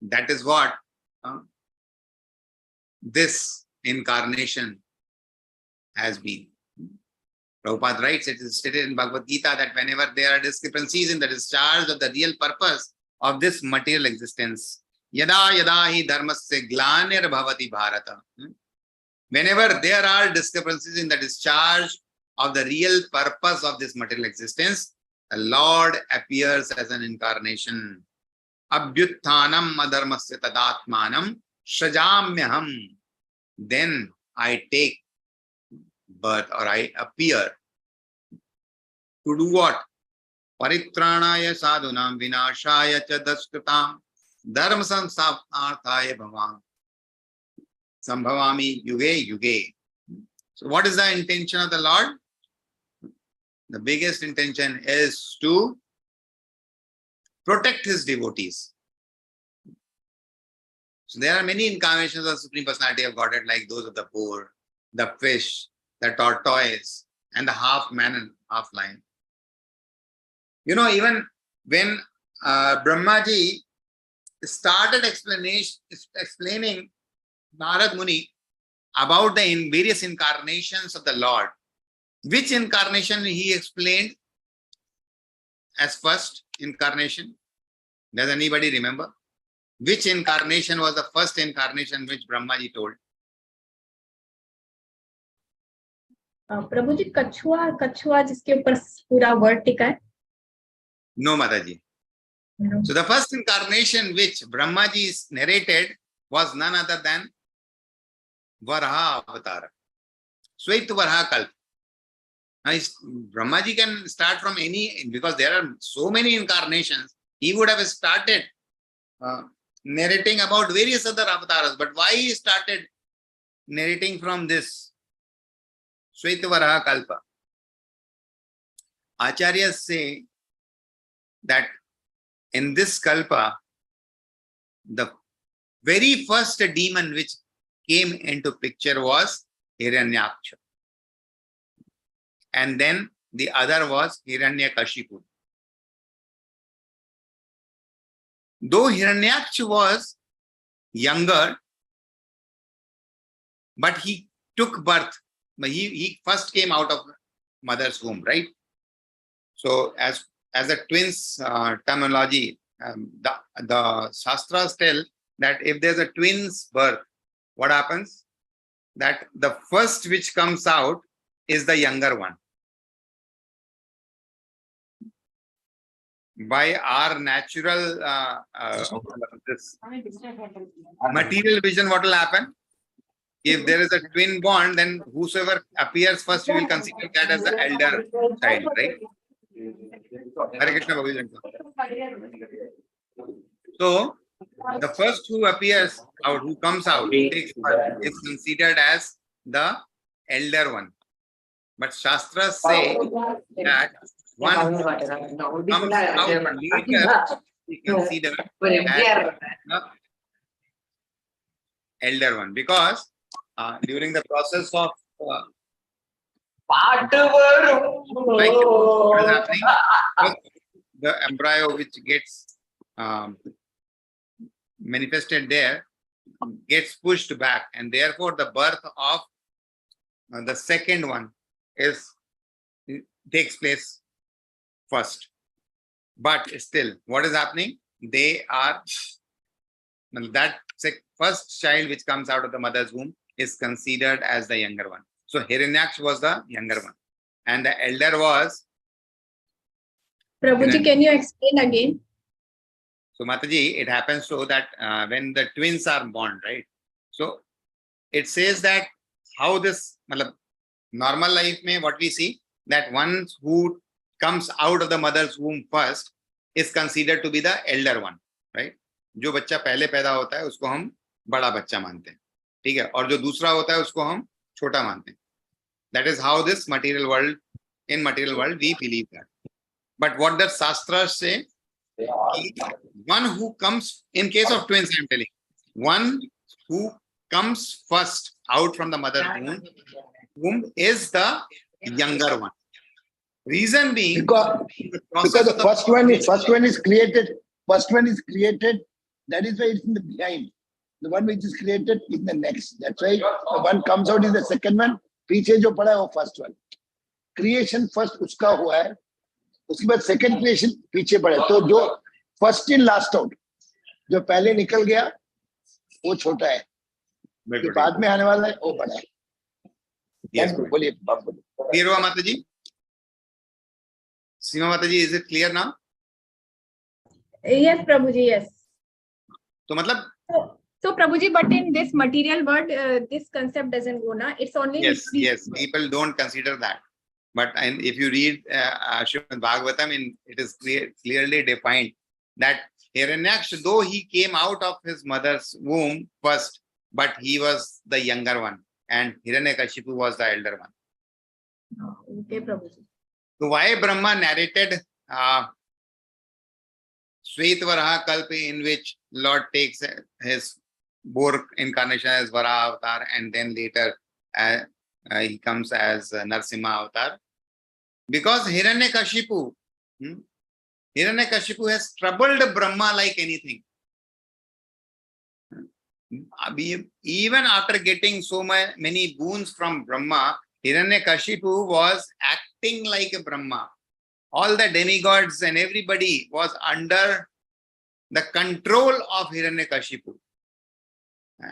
That is what this incarnation has been. Prabhupada writes, it is stated in Bhagavad Gita that whenever there are discrepancies in the discharge of the real purpose of this material existence, yada yada hi dharmasya glanir bhavati bharata. Whenever there are discrepancies in the discharge of the real purpose of this material existence, the Lord appears as an incarnation. Abhyutthanam adharmasya tadatmanam shajamyaham. Then I take birth, or I appear to do what? Paritranaya sadhunam vinashaya cha daskritam dharma samsthaparthaya bhavam sambhavami yuge yuge. So what is the intention of the Lord? The biggest intention is to protect his devotees. So there are many incarnations of Supreme Personality of Godhead, like those of the boar, the fish, the tortoise, and the half man and half lion. You know, even when Brahmaji started explaining Narad Muni about the various incarnations of the Lord, which incarnation he explained as first incarnation? Does anybody remember? Which incarnation was the first incarnation which Brahmaji told? प्रभु जी कछुआ जिसके ऊपर पूरा word टिका है. No, Mataji. No. So the first incarnation which Brahmaji narrated was none other than Varaha Avatar, Swait Varaha Kalp. Now, Brahmaji can start from any, because there are so many incarnations, he would have started narrating about various other avatars. But why he started narrating from this Swait Varaha Kalpa? Acharyas say that in this Kalpa, the very first demon which came into picture was Hiranyaksha. And then the other was Hiranyakashipu. Though Hiranyaksha was younger, but he took birth. He first came out of mother's womb, right? So as a twins terminology, the Shastras tell that if there's a twins birth, what happens? That the first which comes out is the younger one. By our natural this material vision, what will happen? If there is a twin born, then whosoever appears first, we will consider that as the elder child, right? Hare Krishna, so the first who appears out, who comes out, who takes birth, is considered as the elder one. But Shastras say that one who comes out later is considered as the elder one, because during the process of like what is happening, the embryo which gets manifested there gets pushed back, and therefore the birth of the second one takes place first. But still, what is happening? They are that first child which comes out of the mother's womb is considered as the younger one. So Hiranyaksha was the younger one, and the elder was Prabhuji, can you explain again? So Mataji, it happens so that when the twins are born, right? So it says that how this normal life mein what we see, that one who comes out of the mother's womb first is considered to be the elder one, right? जो बच्चा पहले पैदा होता है उसको हम बड़ा बच्चा मानते हैं, ठीक है, और जो दूसरा होता है उसको हम छोटा मानते हैं. That is how this material world, in material world we believe that. But what does Shastra say? One who comes, in case of twins, I am telling, one who comes first out from the mother womb is the younger one. Reason being, Because the first one is created. First one is created. That is why it's in the behind. The one which is created is the next. That's why the one comes out is the second one. पीछे जो पड़ा है वो first one. Creation first उसका हुआ है. उसके बाद second creation पीछे पड़ा है. तो जो first in last out, जो पहले निकल गया वो छोटा है. जो बाद में आने वाला है वो बड़ा है. Yes, बोलिए बाप बोलिए. clear हुआ माता जी? Seema माता जी, is it clear now? Yes, Prabhuji, yes. तो मतलब So Prabhuji, but in this material world, this concept doesn't go na. It's only yes, people don't consider that. But and if you read Srimad Bhagavatam, it is clearly defined that Hiranyaksha, though he came out of his mother's womb first, but he was the younger one, and Hiranyakashipu was the elder one. Okay, Prabhuji. So why Brahma narrated Shvetavaraha Kalpa, in which Lord takes his boar incarnation as Varaha avatar, and then later he comes as Narsimha avatar? Because Hiranyakashipu has troubled Brahma like anything. Even after getting so many boons from Brahma, Hiranyakashipu was acting like a Brahma. All the demigods and everybody was under the control of Hiranyakashipu.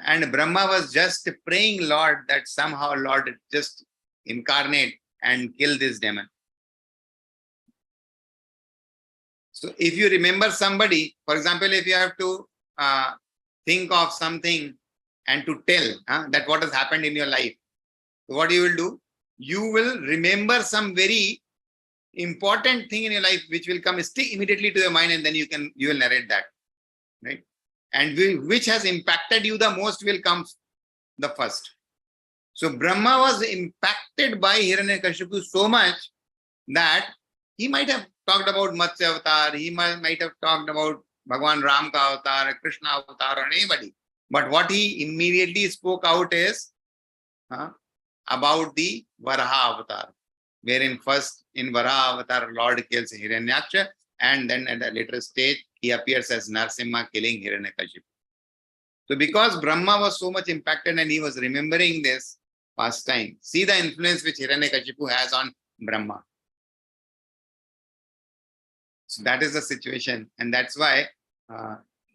And Brahma was just praying Lord that somehow Lord just incarnate and kill this demon. So if you remember somebody, for example, if you have to think of something and to tell that what has happened in your life, what you will do? You will remember some very important thing in your life which will come immediately to your mind, and then you will narrate that, right? And which has impacted you the most will come the first. So Brahma was impacted by Hiranyakashipu so much that he might have talked about Matsya avatar, he might have talked about Bhagwan Ram ka avatar, Krishna avatar, or anybody. But what he immediately spoke out is about the Varaha avatar, wherein first in Varaha avatar Lord kills Hiranyaksha, and then at a later stage he appears as Narsimha killing Hiranyakashipu. So because Brahma was so much impacted and he was remembering this past time, see the influence which Hiranyakashipu has on Brahma. So that is the situation, and that's why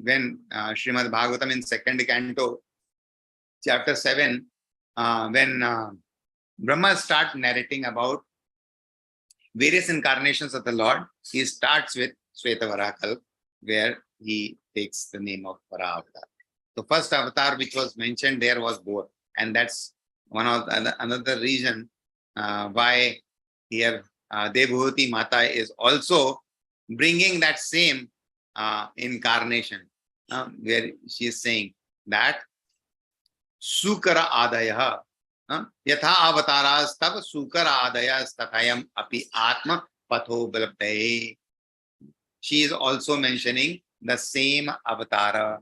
when Srimad Bhagavatam in 2nd canto, chapter 7, when Brahma starts narrating about various incarnations of the Lord, he starts with Shvetavaraha, where he takes the name of Varaha avatar. The first avatar which was mentioned there was boar, and that's one of another reason why here Devhuti Mata is also bringing that same incarnation, where she is saying that Sukara Adaya Yatha avataras tav Sukara Adayas Tathayam Api Atma Patho Balaptaye. She is also mentioning the same avatara.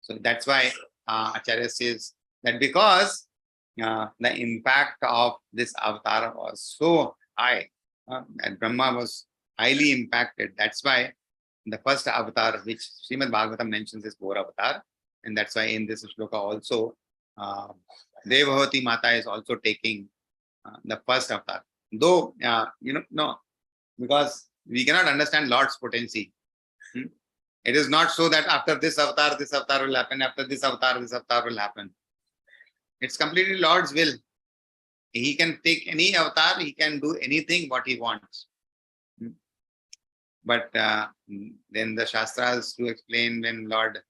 So that's why Acharya says that because the impact of this avatar was so high, and Brahma was highly impacted. That's why the first avatar which Srimad Bhagavatam mentions is boar avatar, and that's why in this shloka also Devhuti Mata is also taking the first avatar. Though no, because we cannot understand Lord's potency. It is not so that after this avatar will happen, after this avatar will happen. It's completely Lord's will. He can take any avatar, he can do anything what he wants. But then the Shastras to explain when Lord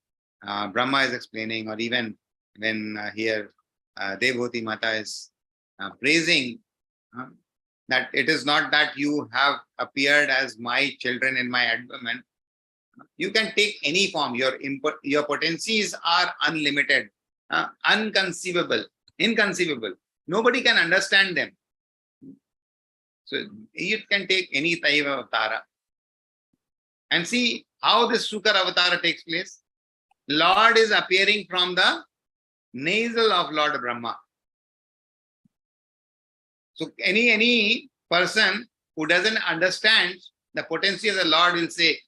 Brahma is explaining, or even when here Devhuti Mata is praising that it is not that you have appeared as my children in my abdomen. You can take any form. Your potencies are unlimited, inconceivable. Nobody can understand them. So it can take any type of avtar. And see how this Sukar avatar takes place. Lord is appearing from the nasal of Lord Brahma. So any person who doesn't understand the potency of the Lord will say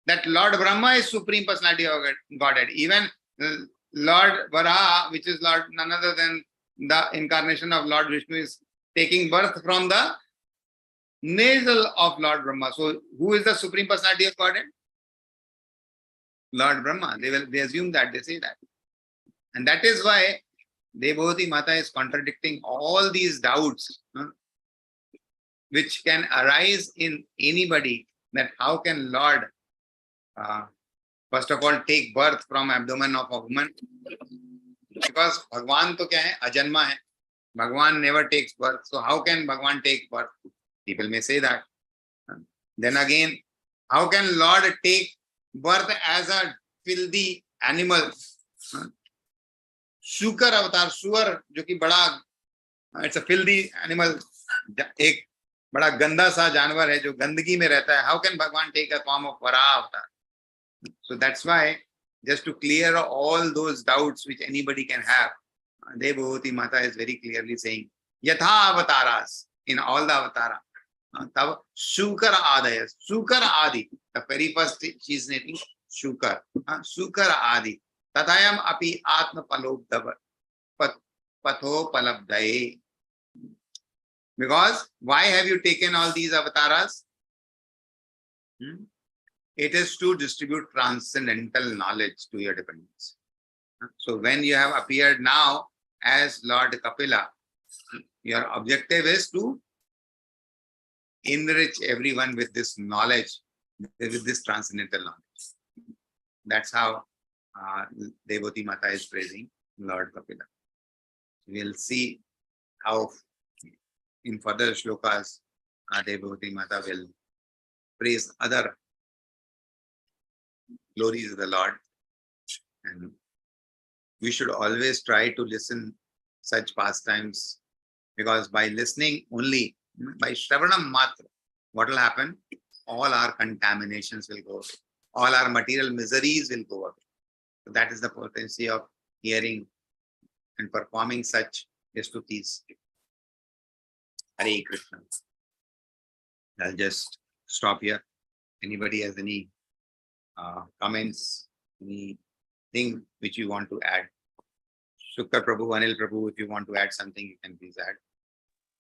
that Lord Brahma is Supreme Personality of Godhead. Even Lord Varaha, which is Lord none other than the incarnation of Lord Vishnu, is taking birth from the nasal of Lord Brahma. So who is the Supreme Personality of Godhead? Lord Brahma. They assume that, they say that. And that is why Devavati Mata is contradicting all these doubts which can arise in anybody, that how can Lord first of all take birth from abdomen of a woman? Because Bhagwan to kya hai? Ajanma hai. Bhagwan never takes birth. So how can Bhagwan take birth? People may say that. Then again, how can Lord take birth as a filthy animal? Shukar avatar, suar, जो कि बड़ा, it's a filthy animal, एक बड़ा गंदा सा जानवर है जो गंदगी में रहता है. How can Bhagwan take a form of Varaha avatar? So that's why, just to clear all those doubts which anybody can have, Devavati Mata is very clearly saying, Yatha avataras, in all the avatara. Tab Shukar Adaya, Shukar Adi, the very first she is naming Shukar, Shukar Adi, Tatayam api Atma Palobdava, Patho Palabdaye. Because why have you taken all these avatars? It is to distribute transcendental knowledge to your dependents. So when you have appeared now as Lord Kapila, your objective is to enrich everyone with this knowledge, with this transcendental knowledge. That's how Devavati Mata is praising Lord Kapila. We'll see how in further shlokas Devavati Mata will praise other glories of the Lord. And we should always try to listen such pastimes, because by listening only, by Shravanam Matra, what will happen? All our contaminations will go away. All our material miseries will go away. So that is the potency of hearing and performing such stutis. Hare Krishna. I'll just stop here. Anybody has any comments, anything which you want to add? Shukar Prabhu, Anil Prabhu, if you want to add something, you can please add.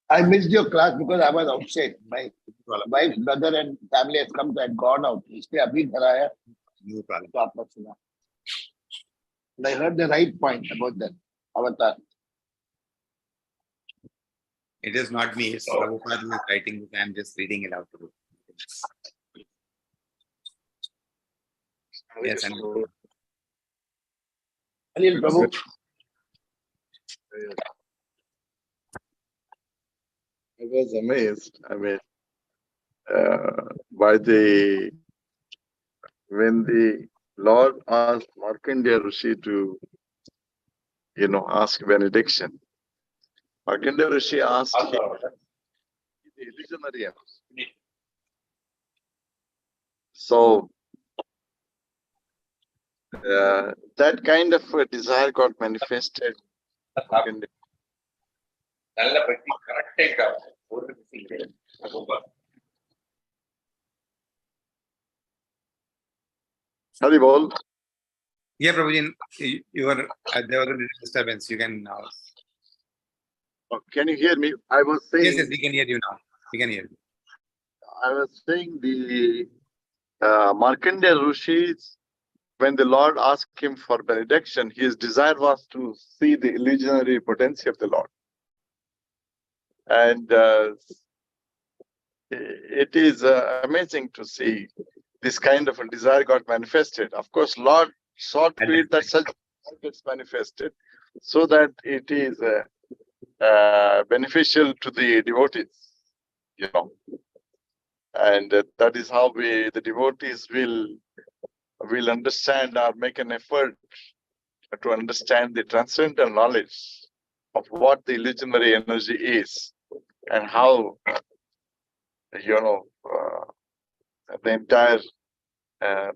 I missed your class because I was outside. My wife's brother and family has come and gone out. इसलिए अभी घर आया. No problem. तो आपने सुना. And I heard the right point about that avatar. It is not me, it's Prabhupada who is writing this. I am just reading it out to you. Yes, and Anil Prabhu. I was amazed. I mean, when the Lord asked Markandeya Rishi to, ask benediction, Markandeya Rishi asked him, the illusionary. So, that kind of a desire got manifested. Hari bol. yeah, Prabhuji, you were there was a disturbance. You can now. Oh, can you hear me? I was saying. Yes, we can hear you now. We can hear you. I was saying the Markandeya Rishi, when the Lord asked him for benediction, his desire was to see the illusionary potency of the Lord. And it is amazing to see this kind of a desire got manifested. Of course, Lord saw to it that such gets manifested so that it is beneficial to the devotees, And that is how the devotees will understand or make an effort to understand the transcendental knowledge of what the illusionary energy is and how, the entire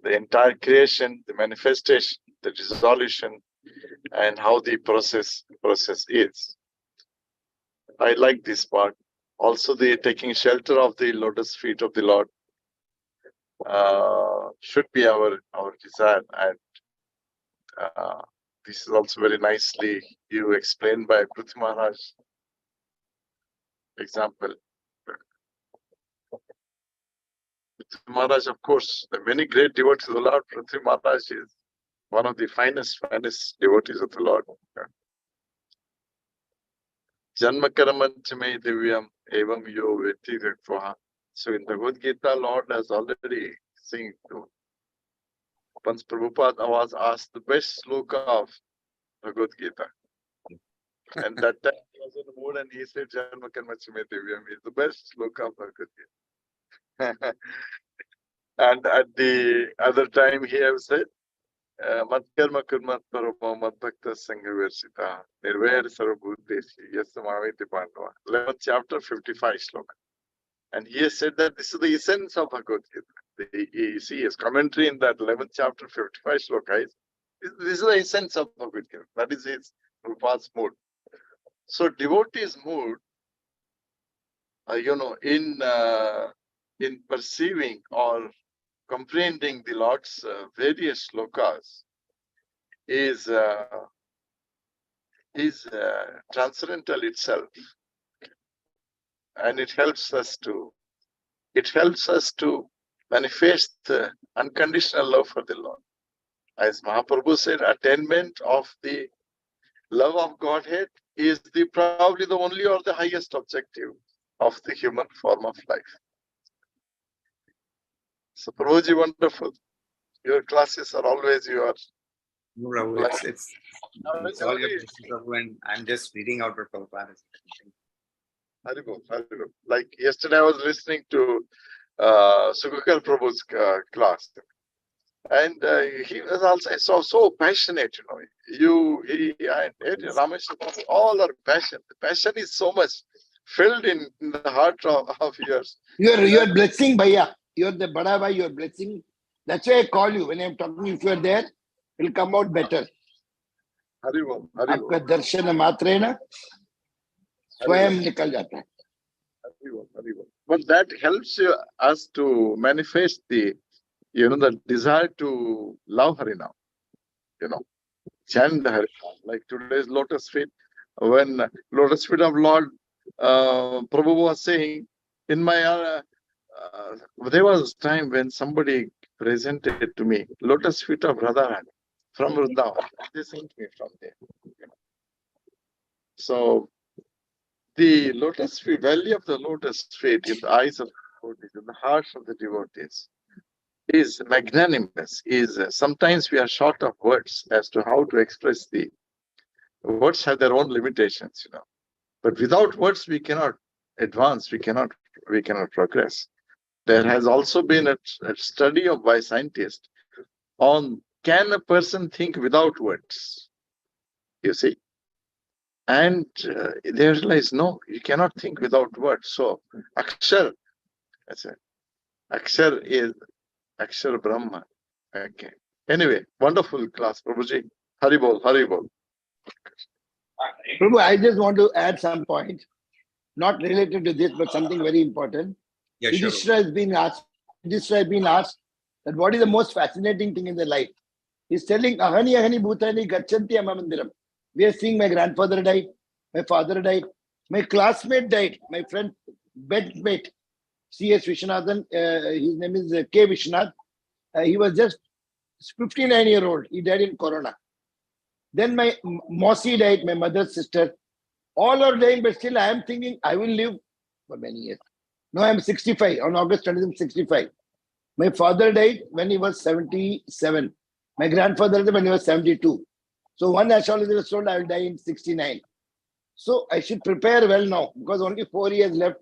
the entire creation, the manifestation, the dissolution, and how the process is. I like this part. Also, the taking shelter of the lotus feet of the Lord should be our desire, and this is also very nicely you explained by Prithvi Maharaj. Example, Prithvi Maharaj, of course, the many great devotees of the Lord. Prithvi Maharaj is one of the finest devotees of the Lord. Janma Karamanchame Divyam Evam Yo Veti Rakvaha. So in the Bhagavad Gita, Lord has already seen. Once Prabhupada was asked the best sloka of Bhagavad Gita. And that time he was in the mood and he said, Janma Karmachame Divyam is the best sloka of Bhagavad Gita. And at the other time he has said, Mat Karma Kurmat Parama Mat Bhakta Sangha Versita Nirvair Sarvabhutesi Yasamaviti Pandava. 11th chapter, 55 sloka. And he has said that this is the essence of Bhagavad Gita. You see his commentary in that 11th chapter, 55 sloka is, this is the essence of Bhagavad Gita. That is his Prabhupada's mood. So devotee's mood, in perceiving or comprehending the Lord's various slokas is transcendental itself, and it helps us to manifest the unconditional love for the Lord. As Mahaprabhu said, attainment of the love of Godhead is probably the only or the highest objective of the human form of life. So Prabhuji, wonderful. Your classes are always your. No, Prabhu, it's all your blessings, Prabhu, and I'm just reading out what Prabhupada is. Haribol. Like yesterday, I was listening to Sugakar Prabhu's class, and he was also so passionate. He and Ramesh, all are passion. The passion is so much filled in the heart of yours. You're blessing, Bhaiya. You're the Bada Bhai, you're blessing. That's why I call you. When I'm talking, if you're there, it'll come out better. Haribol. आपका दर्शन मात्र है ना स्वयं निकल जाता है. But that helps us to manifest the desire to love Harinam. Chant the Harinam. Like today's lotus feet, when lotus feet of Lord Prabhu was saying, in my there was a time when somebody presented to me lotus feet of Radharani from Vrindavan. They sent me from there. So the lotus feet, value of the lotus feet in the eyes of the devotees, in the hearts of the devotees, is magnanimous. Sometimes we are short of words as to how to express the words have their own limitations, But without words, we cannot advance. We cannot progress. There has also been a study by scientists on can a person think without words? You see. And they realize, no, you cannot think without words. So, Akshar, Akshar is Akshar Brahma. Okay. Anyway, wonderful class, Prabhuji. Haribol. Prabhu, I just want to add some point, not related to this, but something very important. Yeah, sure. Yudhishthira has been asked that what is the most fascinating thing in their life. He's telling, Ahani Ahani Bhutani Gachanti Amamandiram. We are seeing my grandfather died, my father died, my classmate died, my friend, bedmate, C.S. Vishwanathan, his name is K. Vishwanath. He was just 59-year-old. He died in Corona. Then my Mosi died, my mother's sister. All are dying, but still I am thinking I will live for many years. Now I am 65. On August 20th, 65. My father died when he was 77. My grandfather died when he was 72. So one astrologer was told I will die in 69. So I should prepare well now because only 4 years left.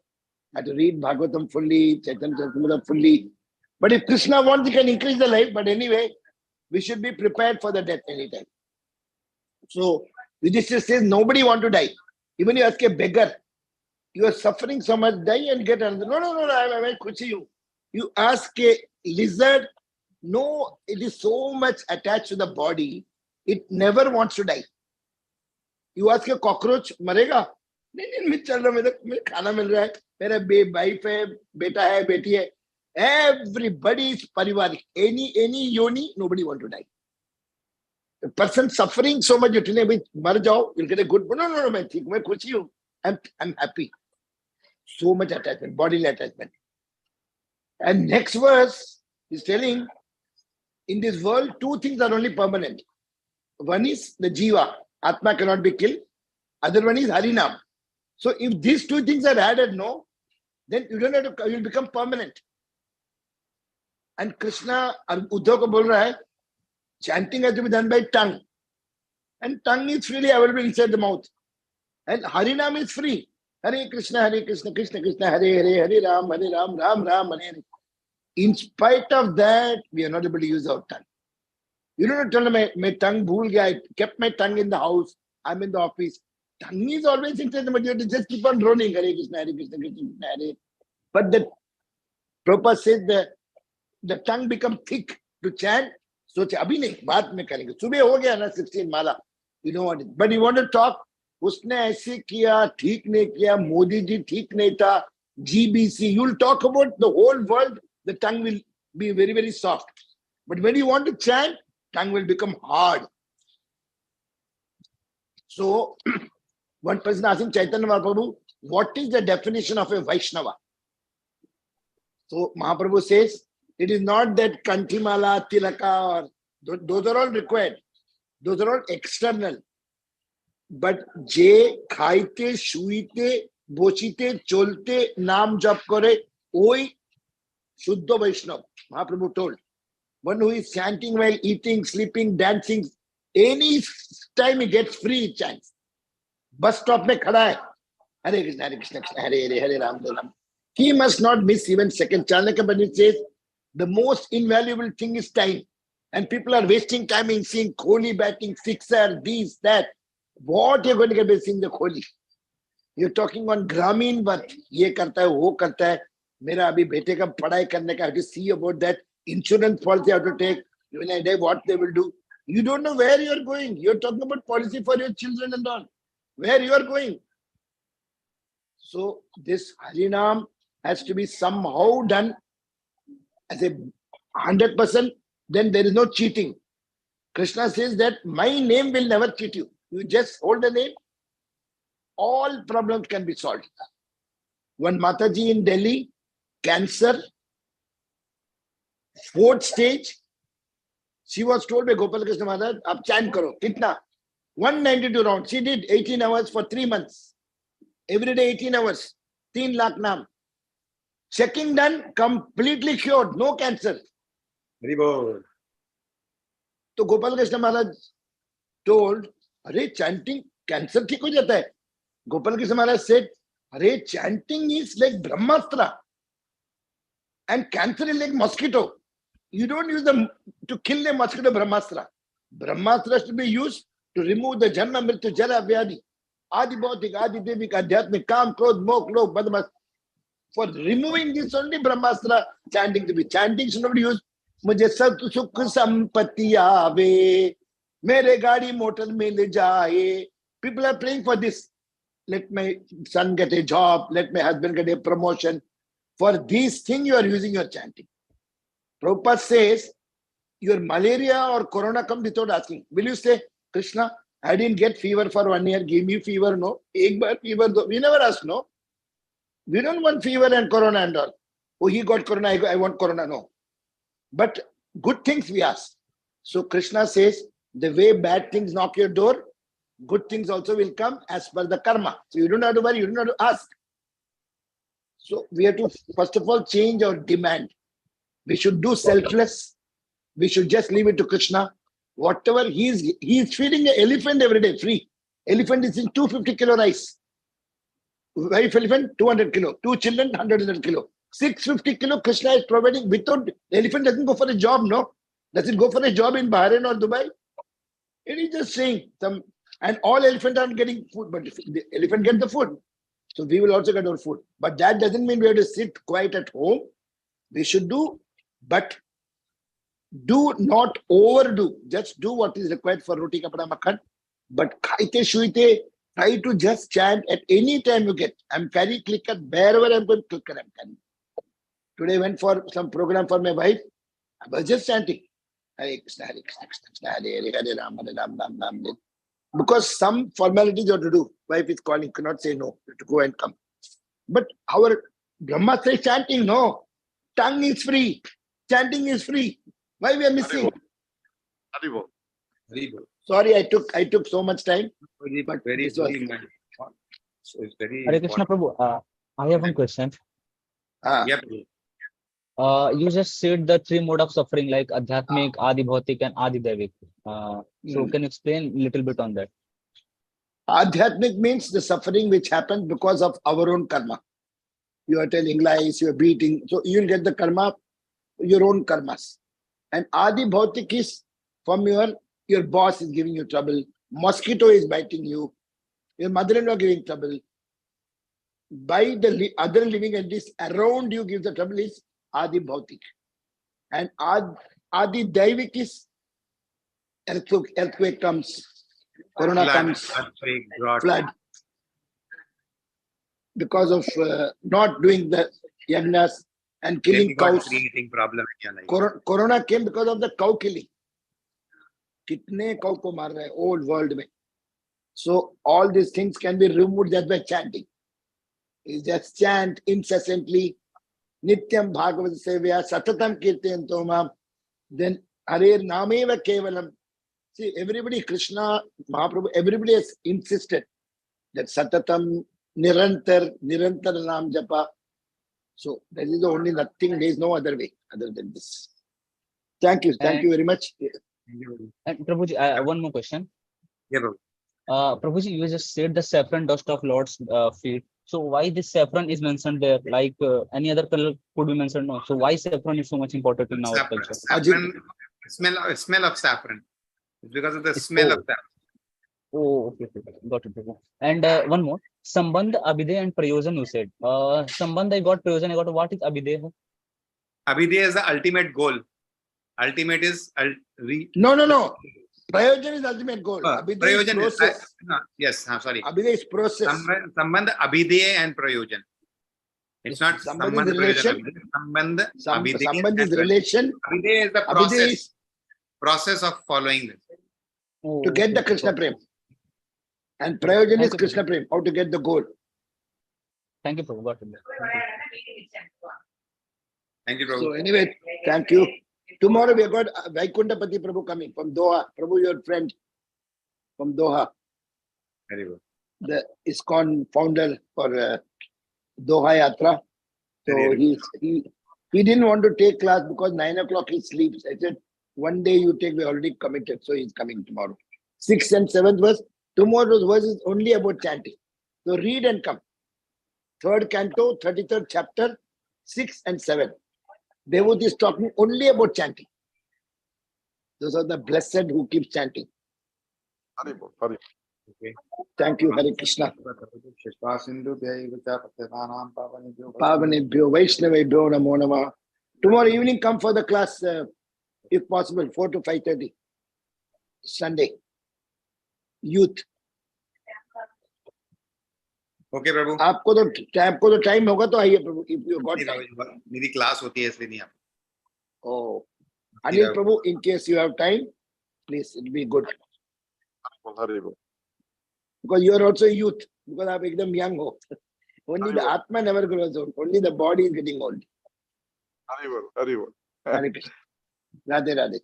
I have to read Bhagavatam fully, Chaitanya Charitamrita fully. But if Krishna wants, he can increase the life. But anyway, we should be prepared for the death anytime. So Yudhishthira says nobody wants to die. Even you ask a beggar, you are suffering so much, die and get another. No, I'm very kuchi you. You ask a lizard, No, it is so much attached to the body, it never wants to die. You ask a cockroach, marega? नहीं नहीं मैं चल रहा हूँ मुझे खाना मिल रहा है मेरा वाइफ है बेटा है बेटी है everybody is parivarik any yoni nobody want to die. The person suffering so much you भाई मर जाओ you'll get a good no मैं ठीक मैं खुशी हूँ I'm happy. So much attachment, bodily attachment. And next verse is telling in this world two things are only permanent. One is the jiva, atma cannot be killed. Other one is harinam. So if these two things are added, no, then you don't have to, you'll become permanent. And Krishna, Uddhav ko bol raha hai, chanting has to be done by tongue. And tongue is freely available inside the mouth. And harinam is free. Hare Krishna, Krishna Krishna, Hare Hare, Hare Ram, Ram Ram, Hare Hare. In spite of that, we are not able to use our tongue. You don't tell me, my tongue bhool gaya. I kept my tongue in the house. I'm in the office. Tongue is always inside the material. Just keep on droning. Hare Krishna, Krishna Krishna, Hare. But the Prabhupada says the tongue become thick to chant. So abhi nahi, baat mein karenge. Subah ho gaya na 16 mala. You know what it is. But you want to talk. उसने ऐसे किया ठीक नहीं किया मोदी जी ठीक नहीं था GBC you'll talk about the whole world the tongue will be very very soft but when you want to chant tongue will become hard. So one person asking Chaitanya Mahaprabhu what is the definition of a Vaishnava? So Mahaprabhu says it is not that Kantimala Tilaka or those are all required, those are all external. But जे खाइते शुईते बोचिते चलते नाम जप करे ओई शुद्ध वैष्णव. Mahaprabhu told one who is chanting while eating, sleeping, dancing, any time he gets free he chants. Bus stop में खड़ा है Hare Krishna Krishna Hare Hare Hare Ram Ram. He must not miss even second. Chanakya Pandit says the most invaluable thing is time, and people are wasting time in seeing Kohli batting, sixer, this that. What you're going to get by seeing the Kohli? You're talking on Gramin Varth. ये करता है वो करता है मेरा अभी बेटे का पढ़ाई करने का I have to see about that insurance policy I have to take when I die what they will do. You don't know where you're going. You're talking about policy for your children and all. Where you are going. So this Harinam has to be somehow done as a 100%. Then there is no cheating. Krishna says that my name will never cheat you. You just hold the name, all problems can be solved. One Mataji in Delhi, cancer, 4th stage, she was told by Gopal Krishna Maharaj, "Ab chant karo." Kitna? 192 rounds. She did 18 hours for 3 months. Every day 18 hours. 3 lakh naam. Checking done, completely cured, no cancer. Ribo. So Gopal Krishna Maharaj told, अरे chanting cancer ठीक हो जाता है. गोपाल कृष्ण महाराज said अरे chanting is like Brahmastra and cancer is like mosquito. You don't use them to kill the mosquito brahmastra. Brahmastra is to be used to remove the janma mrityu jara vyadi adi bhautik adi devik adhyatmik kam krodh mokh lobh badmas. For removing this only brahmastra chanting to be. Chanting should not be used मुझे सत सुख संपत्ति आवे मेरे गाड़ी motor में ले जाए. People are praying for this. Let my son get a job. Let my husband get a promotion. For these things you are using your chanting. Prabhupada says, your malaria or corona comes without asking. Will you say, Krishna, I didn't get fever for 1 year. Give me fever. No. Ek bar fever. We never ask. No. We don't want fever and corona and all. Oh, he got corona. I want corona. No. But good things we ask. So Krishna says, the way bad things knock your door, good things also will come as per the karma. So you don't have to worry, you don't have to ask. So we have to first of all change our demand. We should do selfless. We should just leave it to Krishna. Whatever he is feeding an elephant every day, free. Elephant is in 250 kilo rice. Wife elephant, 200 kilo. 2 children, 100 kilo. 650 kilo Krishna is providing without, the elephant doesn't go for a job, no? Does it go for a job in Bahrain or Dubai? It is just saying some, and all elephants are getting food, but the elephant gets the food. So we will also get our food. But that doesn't mean we have to sit quiet at home. We should do, but do not overdo. Just do what is required for roti kapda makhan. But khaite shuite, try to just chant at any time you get. I'm carrying clicker wherever I'm going. Clicker I'm carrying. Today I went for some program for my wife. I was just chanting. Hare Krishna, Hare Krishna, Krishna Krishna, Hare Hare, Hare Ram, Hare Ram, Ram Ram. Because some formalities you have to do. Wife is calling, cannot say no. You have to go and come. But our Brahma says chanting, no. Tongue is free. Chanting is free. Why we are missing? Haribo. Very good. Sorry, I took so much time. But very, this was- very important. So it's very Hare Krishna important. Prabhu, I have one question. Yep. You just said the three mode of suffering like Adhyatmic, Adi Bhautik, and Adi Daivik. So can you explain a little bit on that? Adhyatmic means the suffering which happens because of our own karma. You are telling lies, you are beating. So you'll get the karma, your own karmas. And Adi Bhautik is from your boss is giving you trouble. Mosquito is biting you. Your mother-in-law giving trouble. By the other living entities around you give the trouble is Adi Bhautik. And Adi Daivik is earthquake comes, corona Flood, comes, earthquake, drought. flood. Because of not doing the yagnas and killing Demigod cows. creating problem in your life. Corona came because of the cow killing. Kitne cow ko maar rahe old world mein. So all these things can be removed just by chanting. You just chant incessantly. Nityam Bhagavad Sevya Satatam Kirtayanto Mam. Then Hare Nameva Kevalam. See, everybody, Krishna, Mahaprabhu, everybody has insisted that Satatam, Nirantar Nam Japa. So that is the only nothing, there is no other way other than this. Thank you very much. And Prabhuji, one more question. Yeah, bro. Prabhuji, you just said the saffron dust of Lord's feet. So why this saffron is mentioned there? Like any other color could be mentioned? No. So why saffron is so much important in our culture? Saffron, smell of saffron. It's because of the smell of saffron. Oh, okay. Got it. Prabhu. And one more. Sambandh, Abhiday, and Prayojan, you said. Sambandh, I got Prayojan, I got what is Abhiday? Abhiday is the ultimate goal. Ultimate is No. Prayojan is ultimate goal. Abhiday is Prayojan process. yes, sorry. Abhiday is process. Sambandh, Abhiday and Prayojan. It's not Sambandh is Sambandh, relation. Sambandh, Abhiday. Sambandh is relation. Abhiday is the Abhiday process of following this. To get the Krishna Prem. And Prayojan is Krishna Prem, how to get the goal. Thank you, Prabhu. Got it. Thank you, Prabhu. So anyway, thank you. Tomorrow we have got Vaikuntapati Prabhu coming from Doha. Prabhu, your friend from Doha. Very good. The ISKCON founder for Doha Yatra. So he didn't want to take class because 9 o'clock he sleeps. I said, one day you take, we already committed. So he's coming tomorrow. 6th and 7th verse. Tomorrow's verse is only about chanting. So read and come. 3rd canto, 33rd chapter, 6 and 7. Devotee is talking only about chanting. Those are the blessed who keep chanting. Haribo. Haribo. Okay. Thank you, Hare Krishna. Pavanebhyo Vaishnavebhyo Namo Namah. Tomorrow evening, come for the class, if possible, 4 to 5:30. Sunday. Youth. Okay, Prabhu. आपको तो time होगा तो आइए प्रभु. If you got time. मेरी class होती है इसलिए नहीं आप. Oh, Anil Prabhu, in case you have time, please, it'll be good. Haribo. Because you are also youth. Because आप एकदम young हो. Only the Atma never grows old. Only the body is getting old. Haribo. Hare Krishna. Radhe Radhe.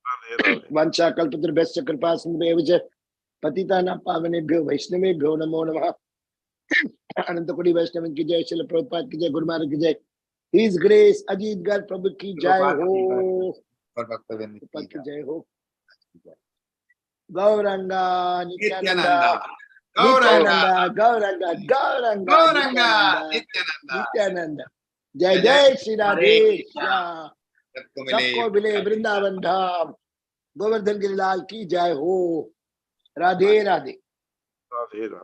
Haribo. Vancha kalpatrabhyasya kripa sindhubhyo patitana pavanebhyo vaishnavebhyo namo namah. Anantakoti Vaishnavan ki jai, Srila Prabhupada ki jai, Guru Maharaj ki jai. His Grace Ajit Gar Prabhu ki jai ho. Prabhupada ki jai ho. Gauranga Nityananda. Gauranga. Nityananda. Jai Jai Shri Radhe Shyam. सबको मिले वृंदावन धाम. गोवर्धन गिरिलाल की जय हो. Radhe Radhe. Haribo.